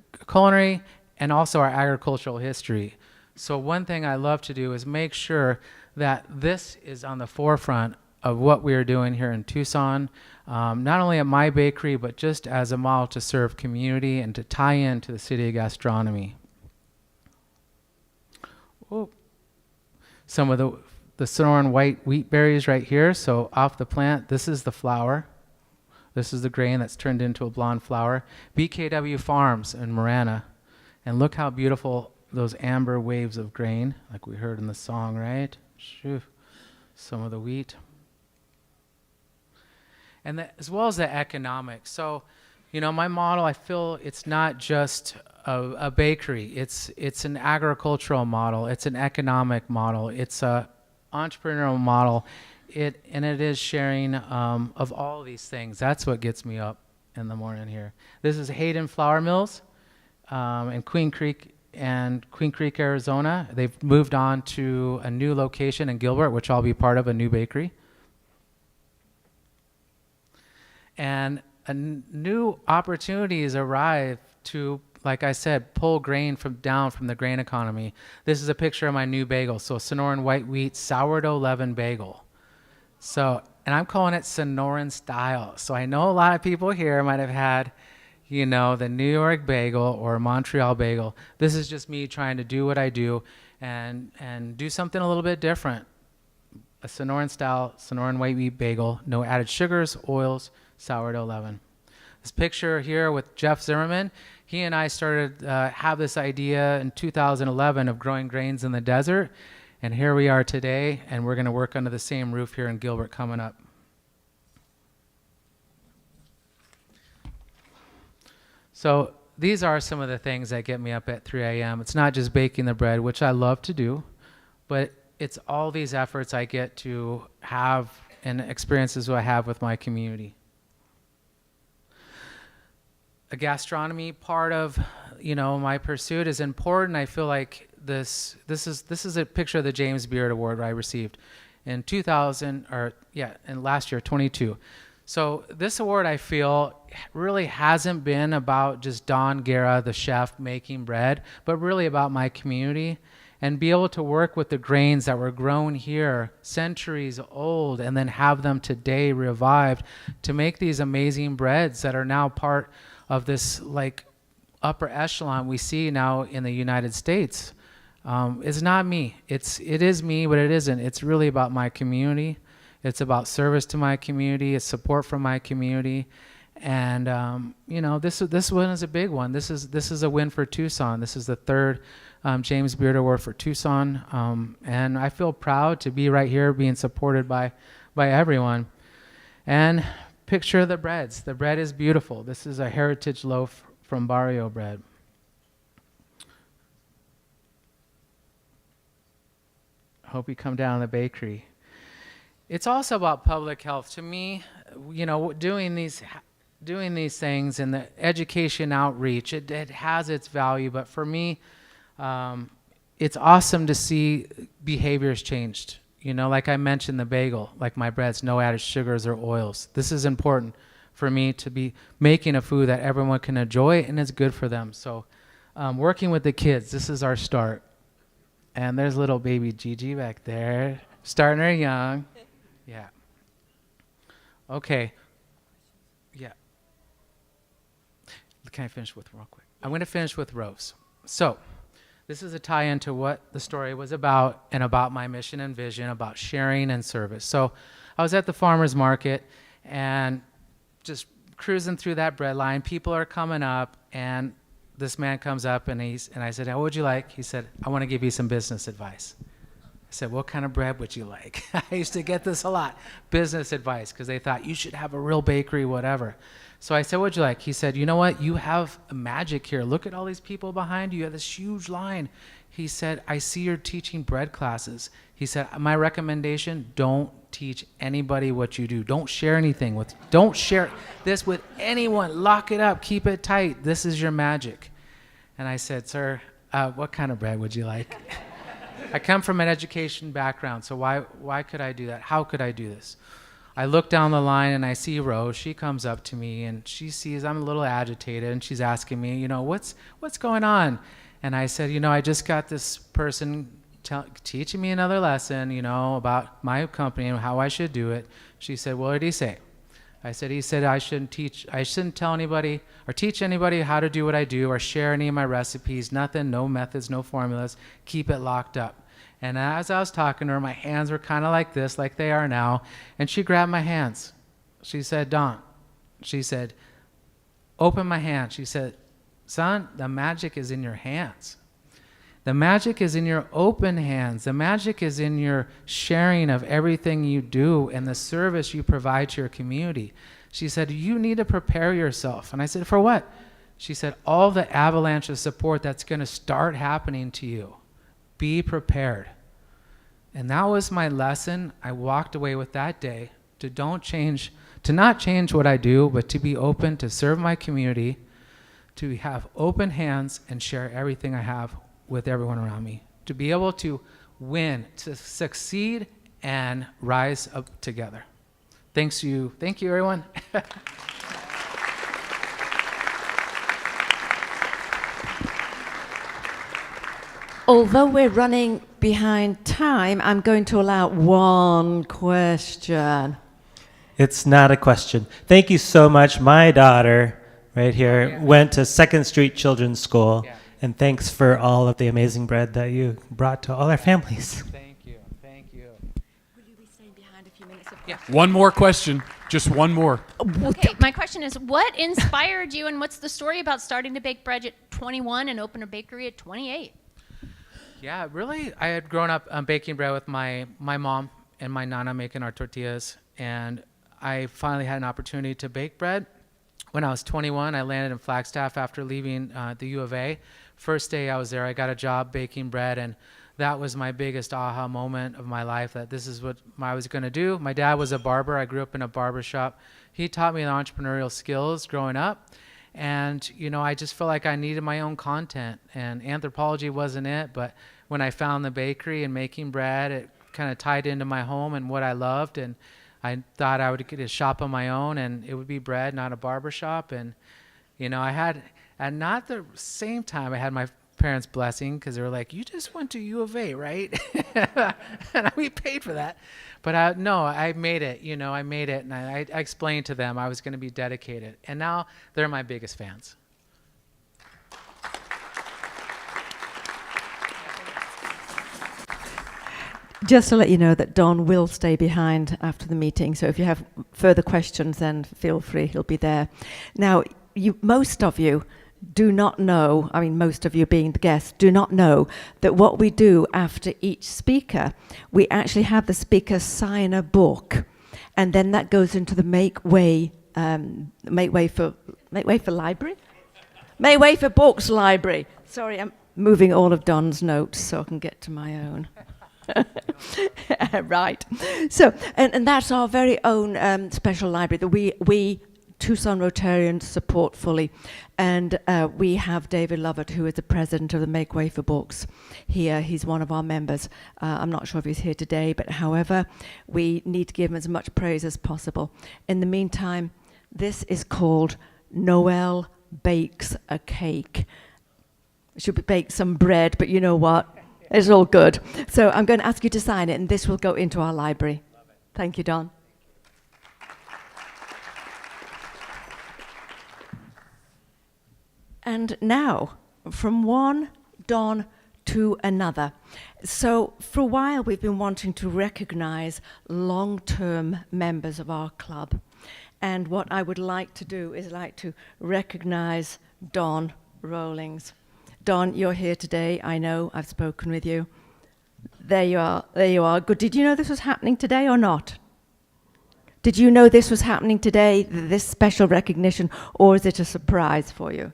also our agricultural history. So one thing I love to do is make sure that this is on the forefront of what we are doing here in Tucson, not only at my bakery, but just as a model to serve community and to tie into the city of gastronomy. Oh. Some of the Sonoran white wheat berries right here. So off the plant, this is the flour. This is the grain that's turned into a blonde flour. BKW Farms in Marana. And look how beautiful those amber waves of grain, like we heard in the song, right? Shoo. Some of the wheat. And as well as the economics. So, you know, my model, I feel it's not just a bakery. It's an agricultural model. It's an economic model. It's a entrepreneurial model. It is sharing of all these things. That's what gets me up in the morning here. This is Hayden Flour Mills in Queen Creek, Arizona. They've moved on to a new location in Gilbert, which I'll be part of, a new bakery. And new opportunities arrive to, like I said, pull grain down from the grain economy. This is a picture of my new bagel. So Sonoran white wheat sourdough leaven bagel. So, and I'm calling it Sonoran style. So I know a lot of people here might have had, you know, the New York bagel or Montreal bagel. This is just me trying to do what I do and do something a little bit different. A Sonoran style, Sonoran white wheat bagel, no added sugars, oils, sourdough leaven. This picture here with Jeff Zimmerman, he and I started have this idea in 2011 of growing grains in the desert, and here we are today, and we're going to work under the same roof here in Gilbert coming up. So these are some of the things that get me up at 3 a.m. It's not just baking the bread, which I love to do, but it's all these efforts I get to have and experiences I have with my community. A gastronomy part of, you know, my pursuit is important. I feel like this is a picture of the James Beard Award I received in last year, 22. So this award, I feel, really hasn't been about just Don Guerra, the chef, making bread, but really about my community and be able to work with the grains that were grown here centuries old and then have them today revived to make these amazing breads that are now part of this like upper echelon we see now in the United States. It's not me. It is me, but it isn't. It's really about my community. It's about service to my community. It's support from my community. And you know, this one is a big one. This is a win for Tucson. This is the third James Beard Award for Tucson. And I feel proud to be right here being supported by everyone. And picture the breads. The bread is beautiful. This is a heritage loaf from Barrio bread. Hope you come down to the bakery. It's also about public health. To me, you know, doing these things and the education outreach, it has its value. But for me, it's awesome to see behaviors changed. You know, like I mentioned, the bagel, like my breads, no added sugars or oils. This is important for me to be making a food that everyone can enjoy and is good for them. So working with the kids, this is our start. And there's little baby Gigi back there, starting her young. Yeah. Okay. Yeah. Can I finish with real quick? I'm going to finish with Rose. So this is a tie-in to what the story was about and about my mission and vision about sharing and service. So I was at the farmer's market and just cruising through that bread line. People are coming up, and this man comes up, and I said, "What would you like?" He said, "I want to give you some business advice." I said, "What kind of bread would you like?" I used to get this a lot, business advice, because they thought you should have a real bakery, whatever. So I said, "What'd you like?" He said, "You know what? You have magic here. Look at all these people behind you. You have this huge line." He said, "I see you're teaching bread classes." He said, "My recommendation, don't teach anybody what you do. Don't share don't share this with anyone. Lock it up. Keep it tight. This is your magic." And I said, "Sir, What kind of bread would you like? I come from an education background, so why could I do that? How could I do this? I look down the line and I see Rose. She comes up to me and she sees I'm a little agitated and she's asking me, what's going on? And I said, I just got this person teaching me another lesson, about my company and how I should do it. She said, what did he say? I said, he said I shouldn't tell anybody or teach anybody how to do what I do or share any of my recipes, nothing, no methods, no formulas, keep it locked up. And as I was talking to her, my hands were kind of like this, like they are now, and she grabbed my hands. She said, Don, she said, open my hand. She said, son, the magic is in your hands. The magic is in your open hands. The magic is in your sharing of everything you do and the service you provide to your community. She said, you need to prepare yourself. And I said, for what? She said, all the avalanche of support that's going to start happening to you. Be prepared. And that was my lesson. I walked away with that day to not change what I do, but to be open to serve my community, to have open hands and share everything I have with everyone around me, to be able to win, to succeed and rise up together. Thank you, everyone. Although we're running behind time, I'm going to allow one question. It's not a question. Thank you so much. My daughter, right here, went to 2nd Street Children's School, and thanks for all of the amazing bread that you brought to all our families. Thank you. Will you be staying behind a few minutes? Yeah. One more question, just one more. Okay, my question is, what inspired you and what's the story about starting to bake bread at 21 and open a bakery at 28? Yeah, really, I had grown up baking bread with my mom and my nana making our tortillas, and I finally had an opportunity to bake bread. When I was 21, I landed in Flagstaff after leaving the U of A. First day I was there, I got a job baking bread, and that was my biggest aha moment of my life, that this is what I was going to do. My dad was a barber. I grew up in a barber shop. He taught me the entrepreneurial skills growing up. And, I just felt like I needed my own content. And anthropology wasn't it, but when I found the bakery and making bread, it kind of tied into my home and what I loved. And I thought I would get a shop on my own, and it would be bread, not a barber shop. And, I had, and not the same time, I had my parents' blessing, because they were like, you just went to U of A, right? And we paid for that. But no, I made it, I made it. And I explained to them I was going to be dedicated. And now they're my biggest fans. Just to let you know that Don will stay behind after the meeting, so if you have further questions, then feel free, he'll be there. Now, most of you do not know, most of you being the guests, do not know that what we do after each speaker, we actually have the speaker sign a book, and then that goes into the Make Way for Books library. Sorry, I'm moving all of Don's notes so I can get to my own. Right. So, and that's our very own special library that we Tucson Rotarians support fully. And we have David Lovett, who is the president of the Make Way for Books here. He's one of our members. I'm not sure if he's here today, but however, we need to give him as much praise as possible. In the meantime, this is called Noel Bakes a Cake. Should bake some bread, but you know what? It's all good. So I'm going to ask you to sign it, and this will go into our library. Thank you, Don. And now, from one Don to another. So for a while, we've been wanting to recognize long-term members of our club. And what I would like to do is to recognize Don Rawlings. Don, you're here today. I know, I've spoken with you. There you are. There you are. Good. Did you know this was happening today or not? Did you know this was happening today, this special recognition, or is it a surprise for you?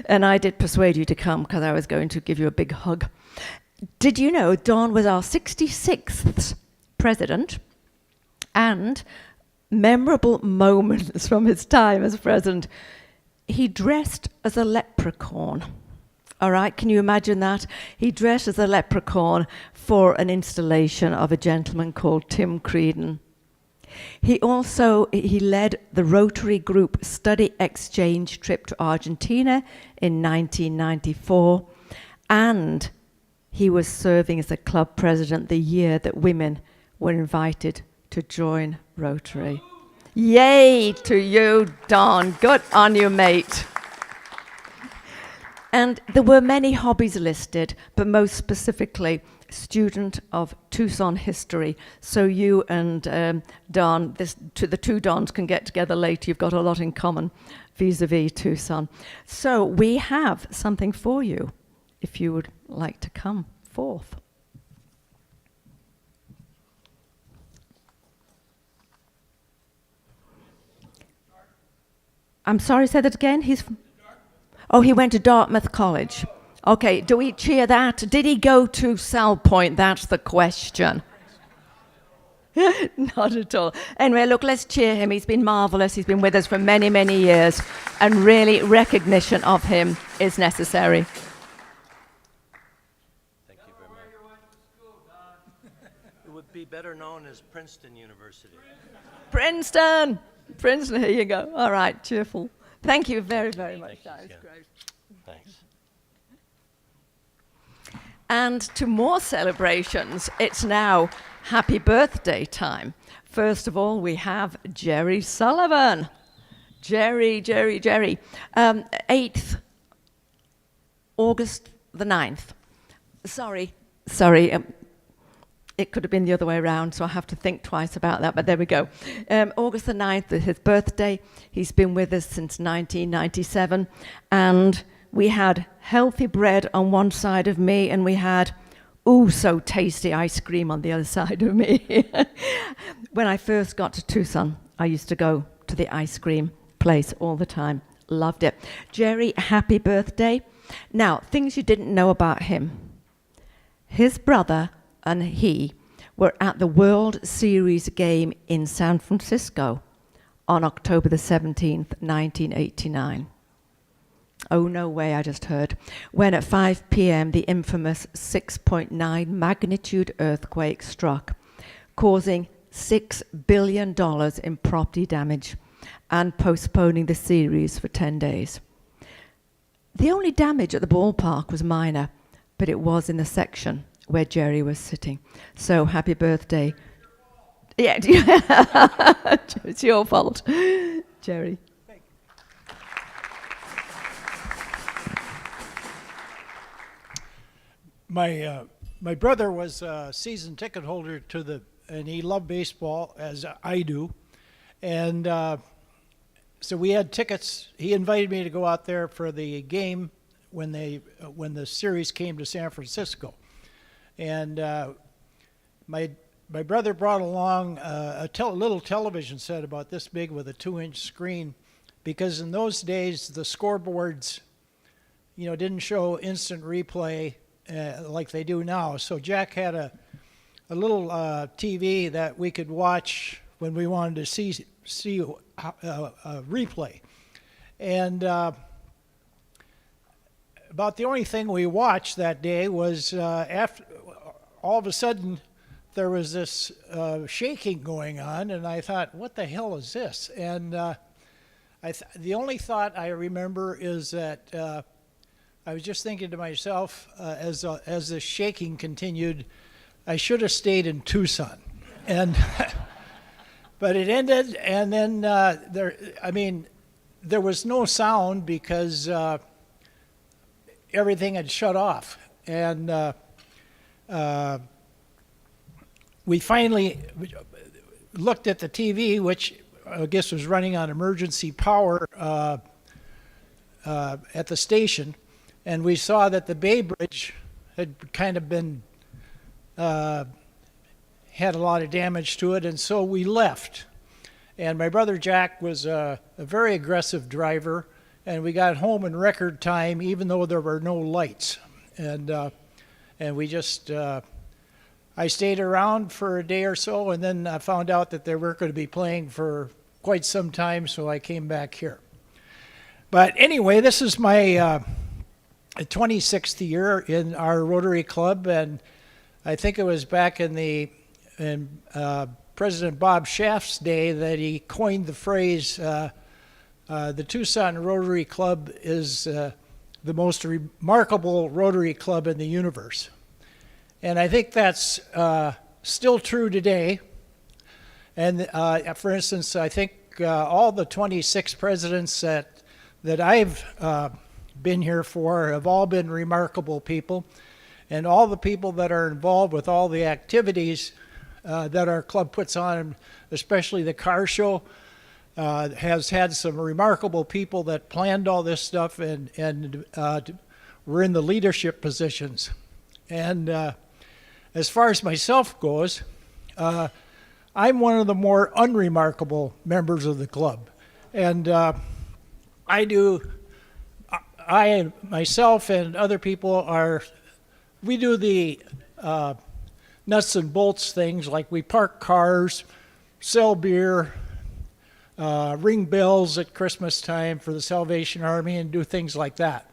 And I did persuade you to come because I was going to give you a big hug. Did you know Don was our 66th president, and memorable moments from his time as president. He dressed as a leprechaun. All right, can you imagine that? He dressed as a leprechaun for an installation of a gentleman called Tim Creedon. He led the Rotary Group study exchange trip to Argentina in 1994, and he was serving as a club president the year that women were invited to join Rotary. Yay to you, Don. Good on you, mate. And there were many hobbies listed, but most specifically, student of Tucson history. So you and Don, the two Dons can get together later. You've got a lot in common vis-a-vis Tucson. So we have something for you, if you would like to come forth. I'm sorry, say that again? He went to Dartmouth College. Okay, do we cheer that? Did he go to Sal Point? That's the question. Not at all. Anyway, look, let's cheer him. He's been marvelous. He's been with us for many, many years, and really recognition of him is necessary. Thank you very much. It would be better known as Princeton University. Princeton, here you go. All right, cheerful. Thank you very, very much. That was great. Thanks. And to more celebrations, it's now happy birthday time. First of all, we have Jerry Sullivan. Jerry. 8th, August the 9th. Sorry. It could have been the other way around, so I have to think twice about that, but there we go. August the 9th is his birthday. He's been with us since 1997, and we had healthy bread on one side of me, and we had, so tasty ice cream on the other side of me. When I first got to Tucson, I used to go to the ice cream place all the time. Loved it. Jerry, happy birthday. Now, things you didn't know about him. His brother and he were at the World Series game in San Francisco on October the 17th, 1989. Oh, no way, I just heard. When at 5 p.m. the infamous 6.9 magnitude earthquake struck, causing $6 billion in property damage and postponing the series for 10 days. The only damage at the ballpark was minor, but it was in the section where Jerry was sitting. So happy birthday. Yeah, it's your fault, Jerry. My brother was a season ticket holder and he loved baseball as I do, and so we had tickets. He invited me to go out there for the game when the series came to San Francisco, and my brother brought along a little television set about this big with a 2-inch screen, because in those days the scoreboards, didn't show instant replay like they do now. So Jack had a little TV that we could watch when we wanted to see a replay. And about the only thing we watched that day was after all of a sudden there was this shaking going on, and I thought, what the hell is this? And the only thought I remember is that I was just thinking to myself, as the shaking continued, I should have stayed in Tucson, and but it ended, and then there was no sound because everything had shut off, and we finally looked at the TV, which I guess was running on emergency power at the station. And we saw that the Bay Bridge had kind of been, had a lot of damage to it, and so we left. And my brother Jack was a very aggressive driver, and we got home in record time, even though there were no lights. And we just I stayed around for a day or so, and then I found out that they weren't going to be playing for quite some time, so I came back here. But anyway, this is my 26th year in our Rotary Club, and I think it was back in President Bob Schaaf's day that he coined the phrase, the Tucson Rotary Club is the most remarkable Rotary Club in the universe. And I think that's still true today. And for instance, I think all the 26 presidents that I've been here for have all been remarkable people. And all the people that are involved with all the activities that our club puts on, especially the car show, has had some remarkable people that planned all this stuff and were in the leadership positions. And as far as myself goes, I'm one of the more unremarkable members of the club. And I myself and other people we do the nuts and bolts things, like we park cars, sell beer, ring bells at Christmas time for the Salvation Army, and do things like that.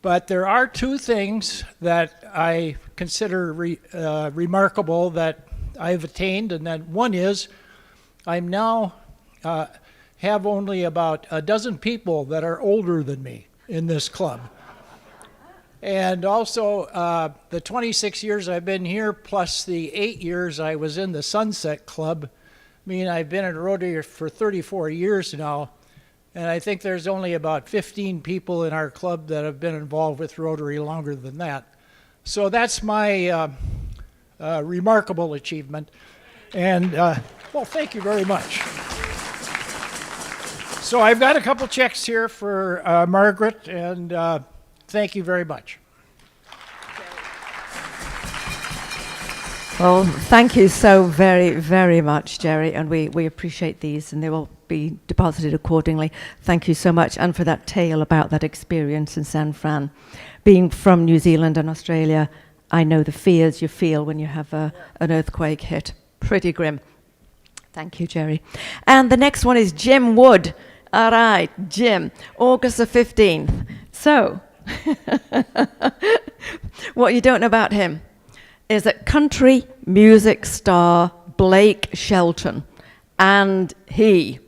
But there are two things that I consider remarkable that I've attained, and that one is I'm now have only about a dozen people that are older than me in this club. And also the 26 years I've been here, plus the 8 years I was in the Sunset Club, mean I've been at Rotary for 34 years now, and I think there's only about 15 people in our club that have been involved with Rotary longer than that. So that's my remarkable achievement. And, well, thank you very much. So I've got a couple checks here for Margaret, and thank you very much. Well, thank you so very, very much, Jerry, and we appreciate these, and they will be deposited accordingly. Thank you so much, and for that tale about that experience in San Fran. Being from New Zealand and Australia, I know the fears you feel when you have an earthquake hit. Pretty grim. Thank you, Jerry. And the next one is Jim Wood. All right, Jim, August the 15th. So, what you don't know about him is that country music star Blake Shelton and he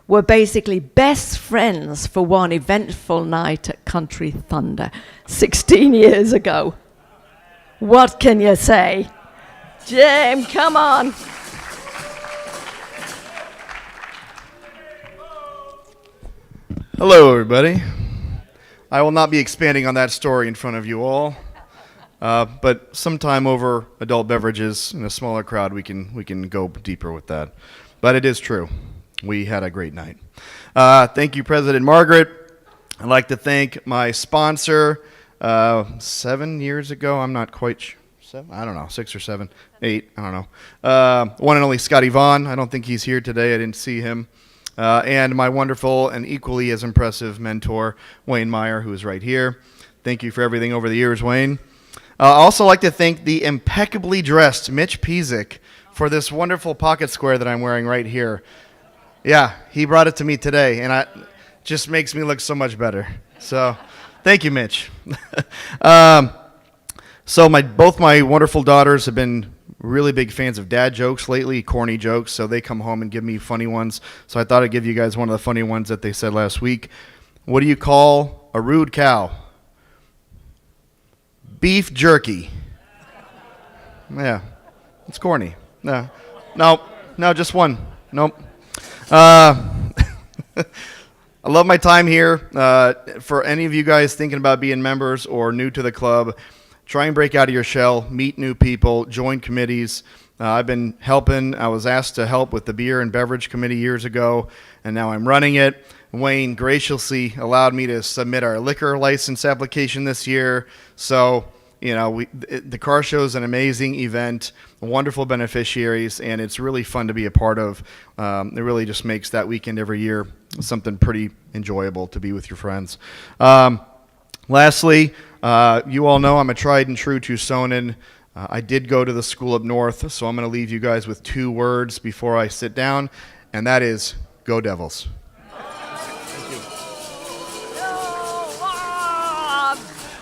were basically best friends for one eventful night at Country Thunder 16 years ago. What can you say? Jim, come on. Hello, everybody. I will not be expanding on that story in front of you all. But sometime over adult beverages in a smaller crowd, we can go deeper with that. But it is true. We had a great night. Thank you, President Margaret. I'd like to thank my sponsor. 7 years ago, I'm not quite sure. 7? I don't know, 6 or 7, 8, I don't know. One and only Scotty Vaughn. I don't think he's here today. I didn't see him. And my wonderful and equally as impressive mentor, Wayne Meyer, who is right here. Thank you for everything over the years, Wayne. I also like to thank the impeccably dressed Mitch Pizik for this wonderful pocket square that I'm wearing right here. Yeah, he brought it to me today, and it just makes me look so much better. So, thank you, Mitch. So both my wonderful daughters have been really big fans of dad jokes lately, corny jokes, so they come home and give me funny ones. So I thought I'd give you guys one of the funny ones that they said last week. What do you call a rude cow? Beef jerky. Yeah, it's corny. No, just one. Nope. I love my time here. For any of you guys thinking about being members or new to the club, try and break out of your shell, meet new people, join committees. I've been helping. I was asked to help with the beer and beverage committee years ago, and now I'm running it. Wayne graciously allowed me to submit our liquor license application this year. So, you know, the car show is an amazing event, wonderful beneficiaries, and it's really fun to be a part of. It really just makes that weekend every year something pretty enjoyable to be with your friends. Lastly, you all know I'm a tried and true Tucsonan. I did go to the school up north, so I'm going to leave you guys with 2 words before I sit down, and that is, go Devils.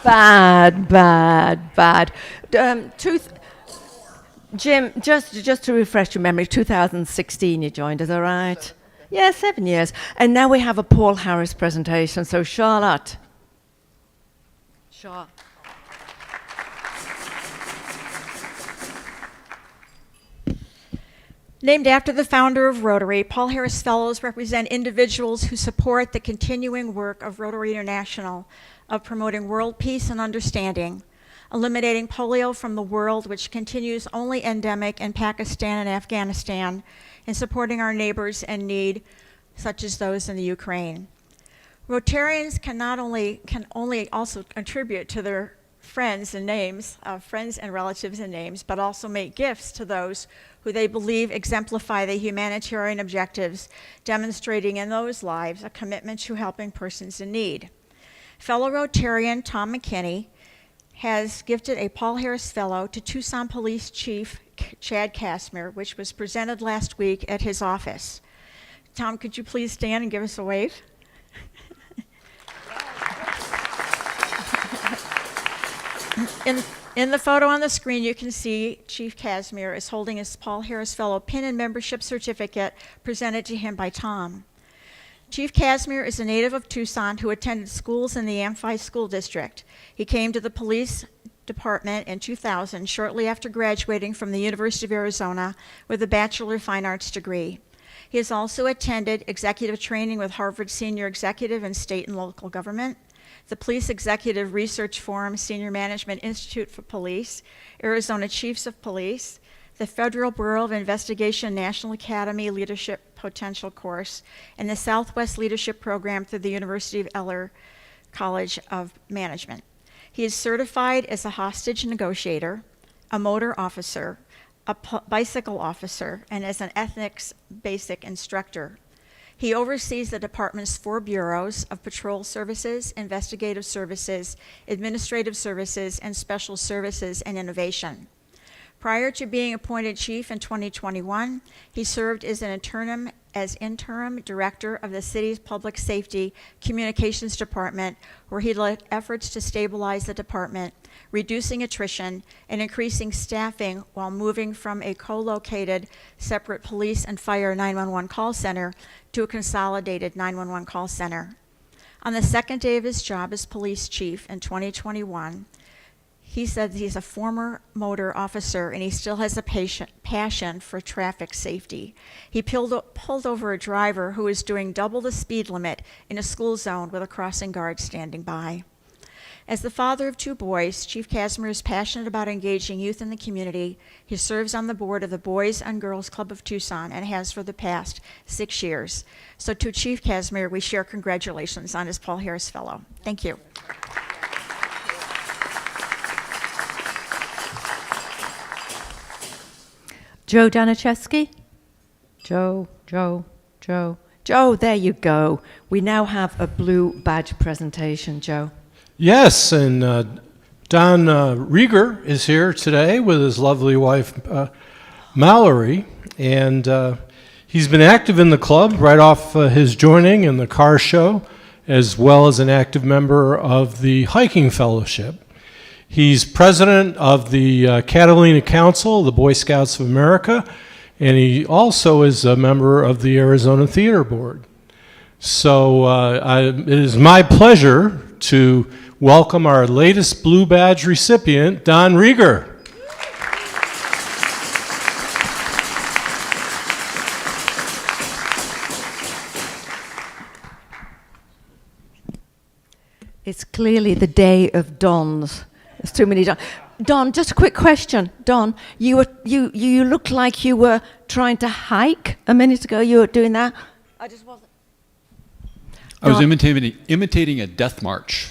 Bad, bad, bad. Jim, just to refresh your memory, 2016 you joined, is that right? Yeah, 7 years. And now we have a Paul Harris presentation. So Charlotte. Charlotte. Named after the founder of Rotary, Paul Harris Fellows represent individuals who support the continuing work of Rotary International of promoting world peace and understanding, eliminating polio from the world, which continues only endemic in Pakistan and Afghanistan, and supporting our neighbors in need, such as those in the Ukraine. Rotarians can only also contribute to their friends and relatives and names, but also make gifts to those who they believe exemplify the humanitarian objectives, demonstrating in those lives a commitment to helping persons in need. Fellow Rotarian Tom McKinney has gifted a Paul Harris Fellow to Tucson Police Chief Chad Casimir, which was presented last week at his office. Tom, could you please stand and give us a wave? In the photo on the screen, you can see Chief Casimir is holding his Paul Harris Fellow pin and membership certificate presented to him by Tom. Chief Casimir is a native of Tucson who attended schools in the Amphi School District. He came to the police department in 2000, shortly after graduating from the University of Arizona with a Bachelor of Fine Arts degree. He has also attended executive training with Harvard Senior Executive in State and Local Government, the Police Executive Research Forum Senior Management Institute for Police, Arizona Chiefs of Police, the Federal Bureau of Investigation National Academy Leadership Potential Course, and the Southwest Leadership Program through the University of Eller College of Management. He is certified as a hostage negotiator, a motor officer, a bicycle officer, and as an ethics basic instructor. He oversees the department's 4 bureaus of patrol services, investigative services, administrative services, and special services and innovation. Prior to being appointed chief in 2021, he served as interim director of the city's public safety communications department, where he led efforts to stabilize the department, reducing attrition, and increasing staffing while moving from a co-located separate police and fire 911 call center to a consolidated 911 call center. On the second day of his job as police chief in 2021, he said he's a former motor officer and he still has a passion for traffic safety. He pulled over a driver who was doing double the speed limit in a school zone with a crossing guard standing by. As the father of 2 boys, Chief Casimir is passionate about engaging youth in the community. He serves on the board of the Boys and Girls Club of Tucson and has for the past 6 years. So to Chief Casimir, we share congratulations on his Paul Harris Fellow. Thank you. Joe Daniszewski? Joe, there you go. We now have a blue badge presentation, Joe. Yes, and Don Rieger is here today with his lovely wife, Mallory, and he's been active in the club right off his joining in the car show, as well as an active member of the Hiking Fellowship. He's president of the Catalina Council, the Boy Scouts of America, and he also is a member of the Arizona Theater Board. So it is my pleasure to welcome our latest Blue Badge recipient, Don Rieger. It's clearly the day of Dons. There's too many Dons. Don, just a quick question. Don, you looked like you were trying to hike a minute ago. You were doing that. I just wasn't. I was imitating a death march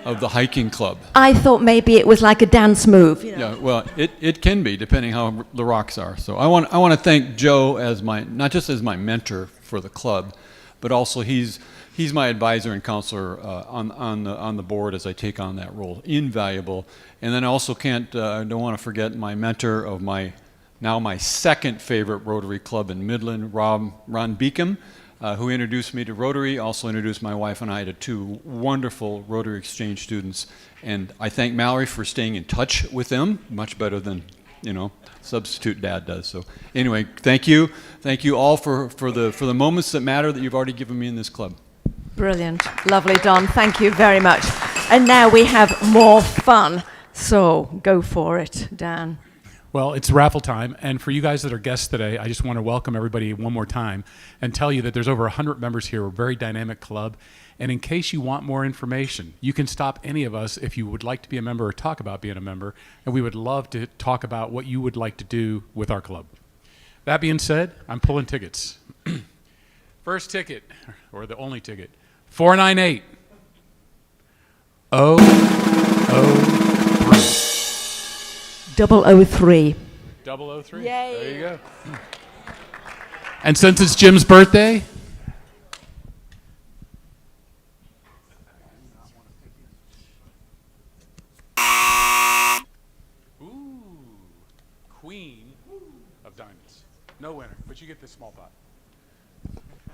of the hiking club. I thought maybe it was like a dance move. You know? Yeah, well, it can be depending how the rocks are. So I want to thank Joe as not just as my mentor for the club, but also he's he's my advisor and counselor on the board as I take on that role. Invaluable. And then I also I don't want to forget my mentor of my second favorite Rotary club in Midland, Ron Beacom, who introduced me to Rotary, also introduced my wife and I to two wonderful Rotary Exchange students. And I thank Mallory for staying in touch with them, much better than, substitute dad does. So anyway, thank you. Thank you all for the moments that matter that you've already given me in this club. Brilliant. Lovely, Don. Thank you very much. And now we have more fun. So go for it, Dan. Well, it's raffle time, and for you guys that are guests today, I just want to welcome everybody one more time and tell you that there's over 100 members here. We're a very dynamic club, and in case you want more information, you can stop any of us if you would like to be a member or talk about being a member, and we would love to talk about what you would like to do with our club. That being said, I'm pulling tickets. First ticket, or the only ticket, 498 003. 003. Yay. There you go. And since it's Jim's birthday, Queen of Diamonds. No winner, but you get the small pot.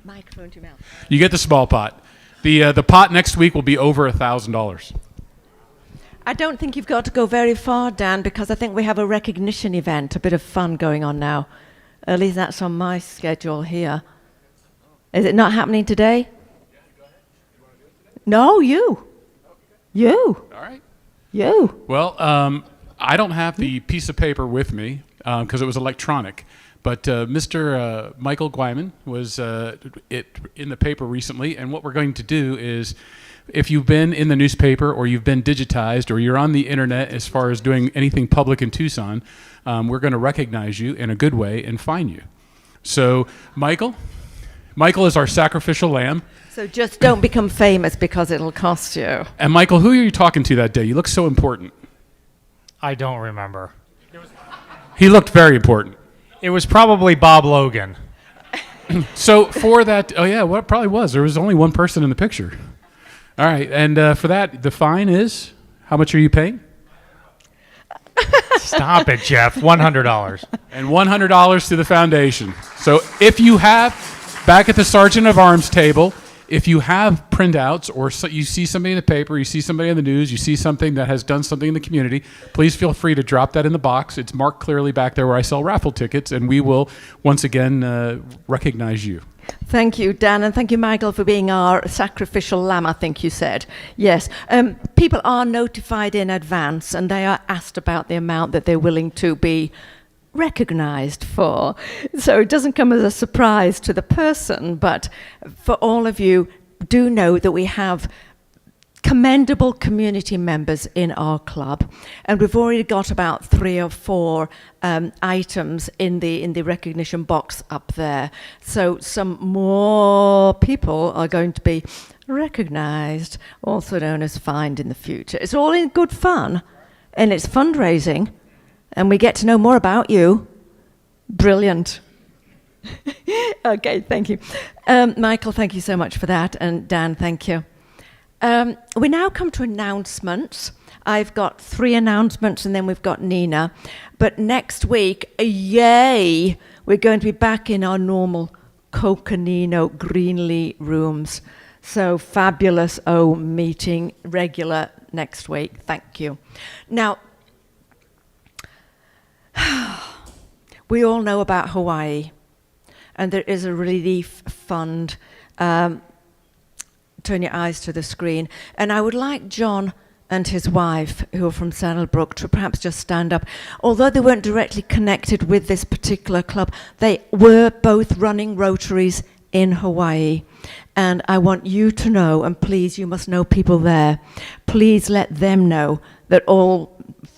Microphone to your mouth. You get the small pot. The pot next week will be over $1,000. I don't think you've got to go very far, Dan, because I think we have a recognition event, a bit of fun going on now. At least that's on my schedule here. Is it not happening today? No, you. You. All right. You. Well, I don't have the piece of paper with me because it was electronic. But Mr. Michael Gwyman was in the paper recently, and what we're going to do is, if you've been in the newspaper or you've been digitized or you're on the internet as far as doing anything public in Tucson, we're going to recognize you in a good way and fine you. So Michael is our sacrificial lamb. So just don't become famous because it'll cost you. And Michael, who are you talking to that day? You look so important. I don't remember. He looked very important. It was probably Bob Logan. So for that, well, it probably was. There was only one person in the picture. All right, and for that, the fine is, how much are you paying? Stop it, Jeff. $100. And $100 to the foundation. So if you have, back at the Sergeant of Arms table, if you have printouts or you see somebody in the paper, you see somebody in the news, you see something that has done something in the community, please feel free to drop that in the box. It's marked clearly back there where I sell raffle tickets, and we will once again recognize you. Thank you, Dan, and thank you, Michael, for being our sacrificial lamb, I think you said. Yes, people are notified in advance, and they are asked about the amount that they're willing to be recognized for. So it doesn't come as a surprise to the person, but for all of you, do know that we have commendable community members in our club, and we've already got about 3 or 4 items in the recognition box up there. So some more people are going to be recognized, also known as fined in the future. It's all in good fun, and it's fundraising, and we get to know more about you. Brilliant. Okay, thank you. Michael, thank you so much for that, and Dan, thank you. We now come to announcements. I've got 3 announcements, and then we've got Nina. But next week, yay, we're going to be back in our normal Coconino Greenlee rooms. So fabulous, meeting regular next week. Thank you. Now, we all know about Hawaii, and there is a relief fund. Turn your eyes to the screen. And I would like John and his wife, who are from Saddlebrook, to perhaps just stand up. Although they weren't directly connected with this particular club, they were both running Rotaries in Hawaii. And I want you to know, and please, you must know people there, please let them know that all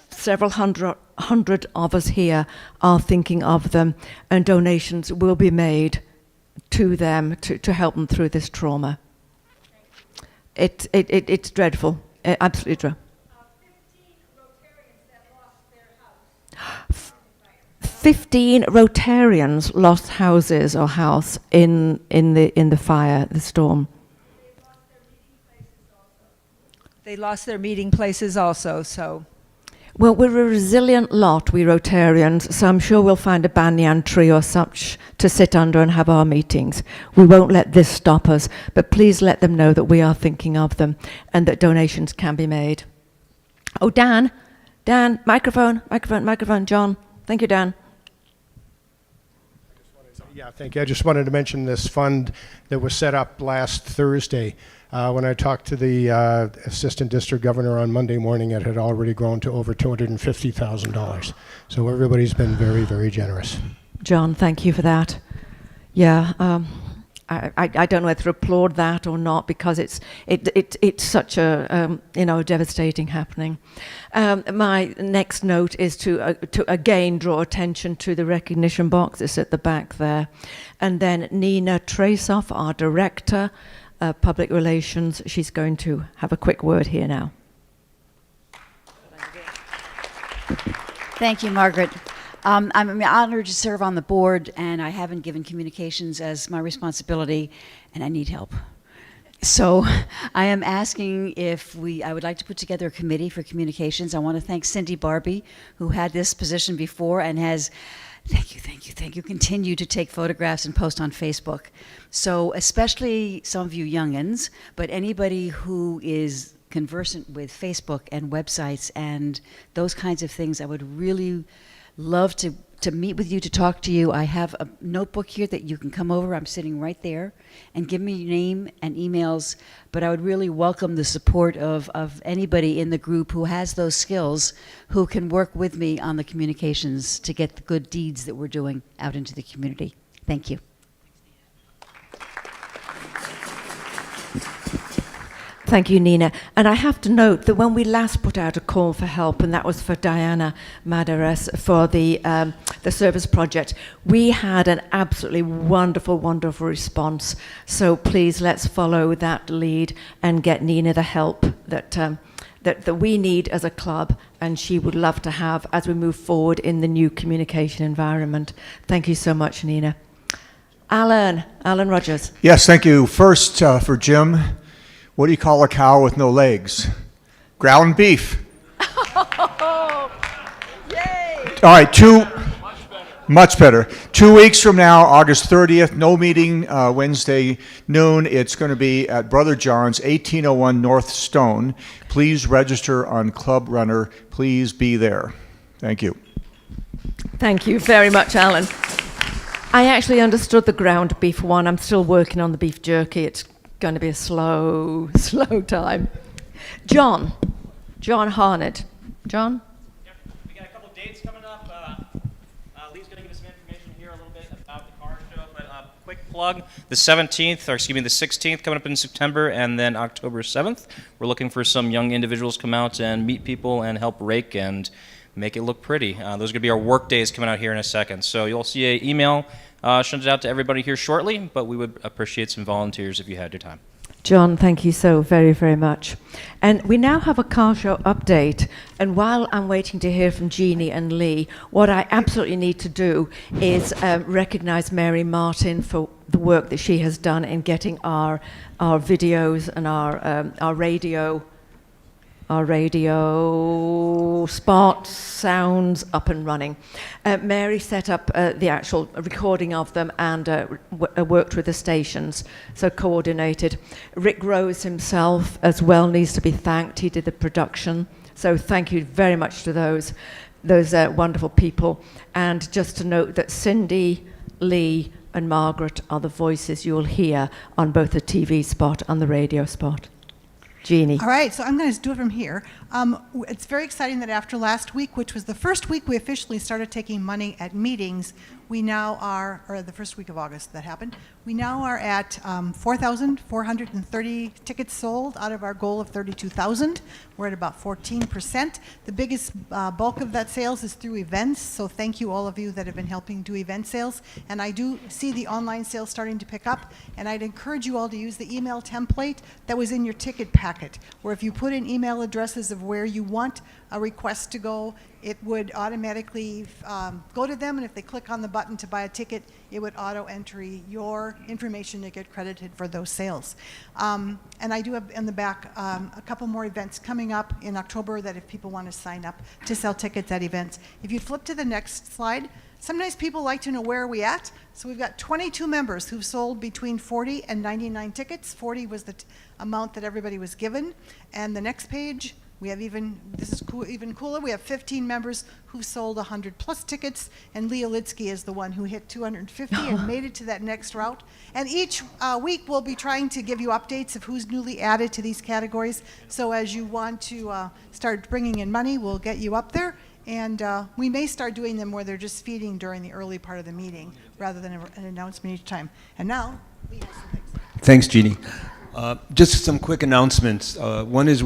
several hundred of us here are thinking of them, and donations will be made to them to help them through this trauma. It's dreadful, absolutely dreadful. 15 Rotarians lost houses or house in the fire, the storm. They lost their meeting places also, so. Well, we're a resilient lot, we Rotarians, so I'm sure we'll find a banyan tree or such to sit under and have our meetings. We won't let this stop us, but please let them know that we are thinking of them and that donations can be made. Oh, Dan, microphone, John. Thank you, Dan. Yeah, thank you. I just wanted to mention this fund that was set up last Thursday. When I talked to the assistant district governor on Monday morning, it had already grown to over $250,000. So everybody's been very, very generous. John, thank you for that. Yeah, I don't know whether to applaud that or not, because it's such a devastating happening. My next note is to again draw attention to the recognition box. It's at the back there, and then Nina Trasoff, our director. Public Relations. She's going to have a quick word here now. Thank you, Margaret. I'm honored to serve on the board, and I haven't given communications as my responsibility, and I need help. So I am asking if I would like to put together a committee for communications. I want to thank Cindy Barbie, who had this position before and has Thank you. Continue to take photographs and post on Facebook. So especially some of you youngins, but anybody who is conversant with Facebook and websites and those kinds of things, I would really love to meet with you, to talk to you. I have a notebook here that you can come over. I'm sitting right there, and give me your name and emails. But I would really welcome the support of anybody in the group who has those skills, who can work with me on the communications to get the good deeds that we're doing out into the community. Thank you. Thank you, Nina. And I have to note that when we last put out a call for help, and that was for Diana Madares for the service project, we had an absolutely wonderful response. So please, let's follow that lead and get Nina the help that we need as a club, and she would love to have as we move forward in the new communication environment. Thank you so much, Nina. Alan Rogers. Yes, thank you. First, for Jim. What do you call a cow with no legs? Ground beef. Yay! All right, much better. 2 weeks from now, August 30th, no meeting, Wednesday noon. It's going to be at Brother John's, 1801 North Stone. Please register on Club Runner. Please be there. Thank you. Thank you very much, Alan. I actually understood the ground beef one. I'm still working on the beef jerky. It's going to be a slow time. John Harnett. John? Yep, we got a couple dates coming up. Lee's going to give us some information here a little bit about the car show, but quick plug, the 16th coming up in September, and then October 7th. We're looking for some young individuals to come out and meet people and help rake and make it look pretty. Those are going to be our work days coming out here in a second. So you'll see an email sent it out to everybody here shortly, but we would appreciate some volunteers if you had your time. John, thank you so very, very much. And we now have a car show update. And while I'm waiting to hear from Jeannie and Lee, what I absolutely need to do is recognize Mary Martin for the work that she has done in getting our videos and our radio spot sounds up and running. Mary set up the actual recording of them and worked with the stations, so coordinated. Rick Rose himself as well needs to be thanked. He did the production. So thank you very much to those wonderful people. And just to note that Cindy, Lee, and Margaret are the voices you'll hear on both the TV spot and the radio spot. Jeannie. All right, so I'm going to do it from here. It's very exciting that after last week, which was the first week we officially started taking money at meetings, we now are, or the first week of August that happened, we now are at 4,430 tickets sold out of our goal of 32,000. We're at about 14%. The biggest bulk of that sales is through events, so thank you all of you that have been helping do event sales. And I do see the online sales starting to pick up, and I'd encourage you all to use the email template that was in your ticket packet, where if you put in email addresses of where you want a request to go, it would automatically go to them, and if they click on the button, button to buy a ticket, it would auto-enter your information to get credited for those sales. And I do have in the back a couple more events coming up in October that if people want to sign up to sell tickets at events. If you flip to the next slide, sometimes people like to know where are we at. So we've got 22 members who've sold between 40 and 99 tickets. 40 was the amount that everybody was given. And the next page, we have this is even cooler, we have 15 members who sold 100 plus tickets, and Leo Litsky is the one who hit 250 and made it to that next route. And each week we'll be trying to give you updates of who's newly added to these categories. So as you want to start bringing in money, we'll get you up there. And we may start doing them where they're just feeding during the early part of the meeting rather than an announcement each time. And now, Lee has some things. Thanks, Jeannie. Just some quick announcements. One is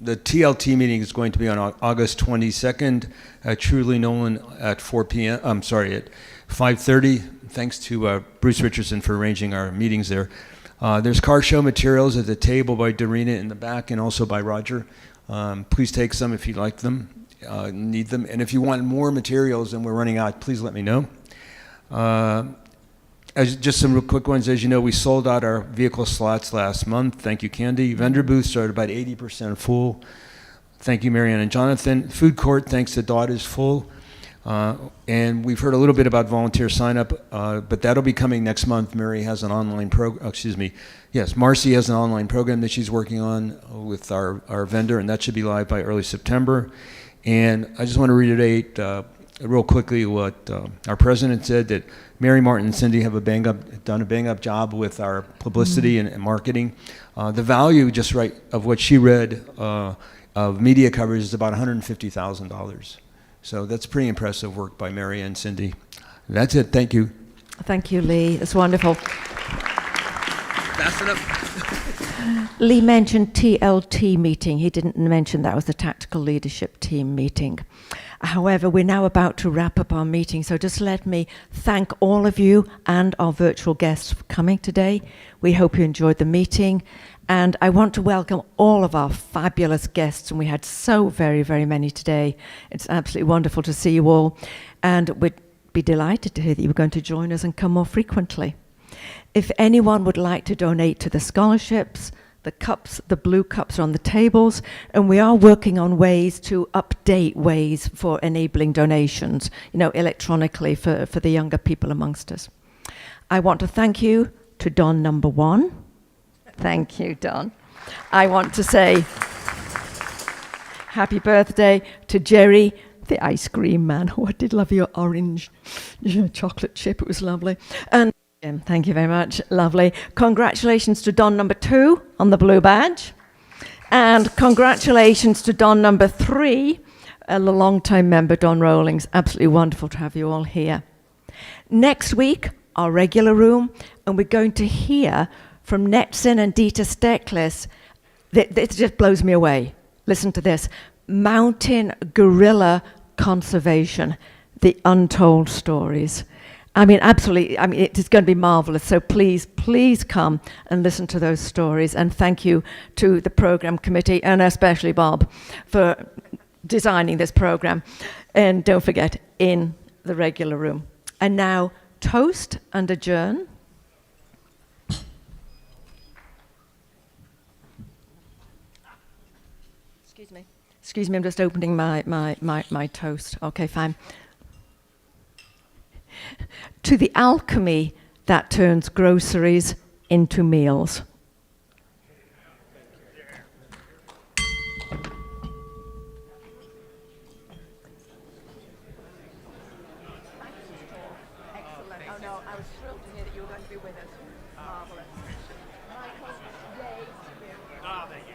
the TLT meeting is going to be on August 22nd at Truly Nolan at 4 p.m. I'm sorry, at 5:30. Thanks to Bruce Richardson for arranging our meetings there. There's car show materials at the table by Dorina in the back and also by Roger. Please take some if you like them. Need them, and if you want more materials and we're running out, please let me know. Just some real quick ones. As you know, we sold out our vehicle slots last month. Thank you, Candy. Vendor booths are about 80% full. Thank you, Marianne and Jonathan. Food court, thanks to Dot, is full. And we've heard a little bit about volunteer sign up, but that'll be coming next month. Marcy has an online Marcy has an online program that she's working on with our vendor, and that should be live by early September. And I just want to reiterate real quickly what our president said, that Mary Martin and Cindy have done a bang-up job with our publicity and marketing. The value of what she read of media coverage is about $150,000. So that's pretty impressive work by Mary and Cindy. That's it. Thank you. Thank you, Lee. That's wonderful. That's enough. Lee mentioned TLT meeting. He didn't mention that was the Tactical Leadership Team meeting. However, we're now about to wrap up our meeting, so just let me thank all of you and our virtual guests for coming today. We hope you enjoyed the meeting, and I want to welcome all of our fabulous guests, and we had so very, very many today. It's absolutely wonderful to see you all, and we'd be delighted to hear that you were going to join us and come more frequently. If anyone would like to donate to the scholarships, the cups, the blue cups are on the tables, and we are working on ways to update ways for enabling donations, electronically for the younger people amongst us. I want to thank you to Don number 1. Thank you, Don. I want to say happy birthday to Jerry, the ice cream man. Oh, I did love your orange chocolate chip. It was lovely. And thank you very much. Lovely. Congratulations to Don number 2 on the blue badge. And congratulations to Don number 3, the long-time member, Don Rowlings. Absolutely wonderful to have you all here. Next week, our regular room, and we're going to hear from Netzin and Dieter Steckles. It just blows me away. Listen to this. Mountain gorilla conservation, the untold stories. I mean, absolutely, it's going to be marvelous. So please, please come and listen to those stories. And thank you to the program committee, and especially Bob, for designing this program. And don't forget, in the regular room. And now, toast and adjourn. Excuse me, I'm just opening my toast. Okay, fine. To the alchemy that turns groceries into meals. Excellent. Oh no, I was thrilled to hear that you were going to be with us. Marvelous. Michael, yay. Ah, thank you.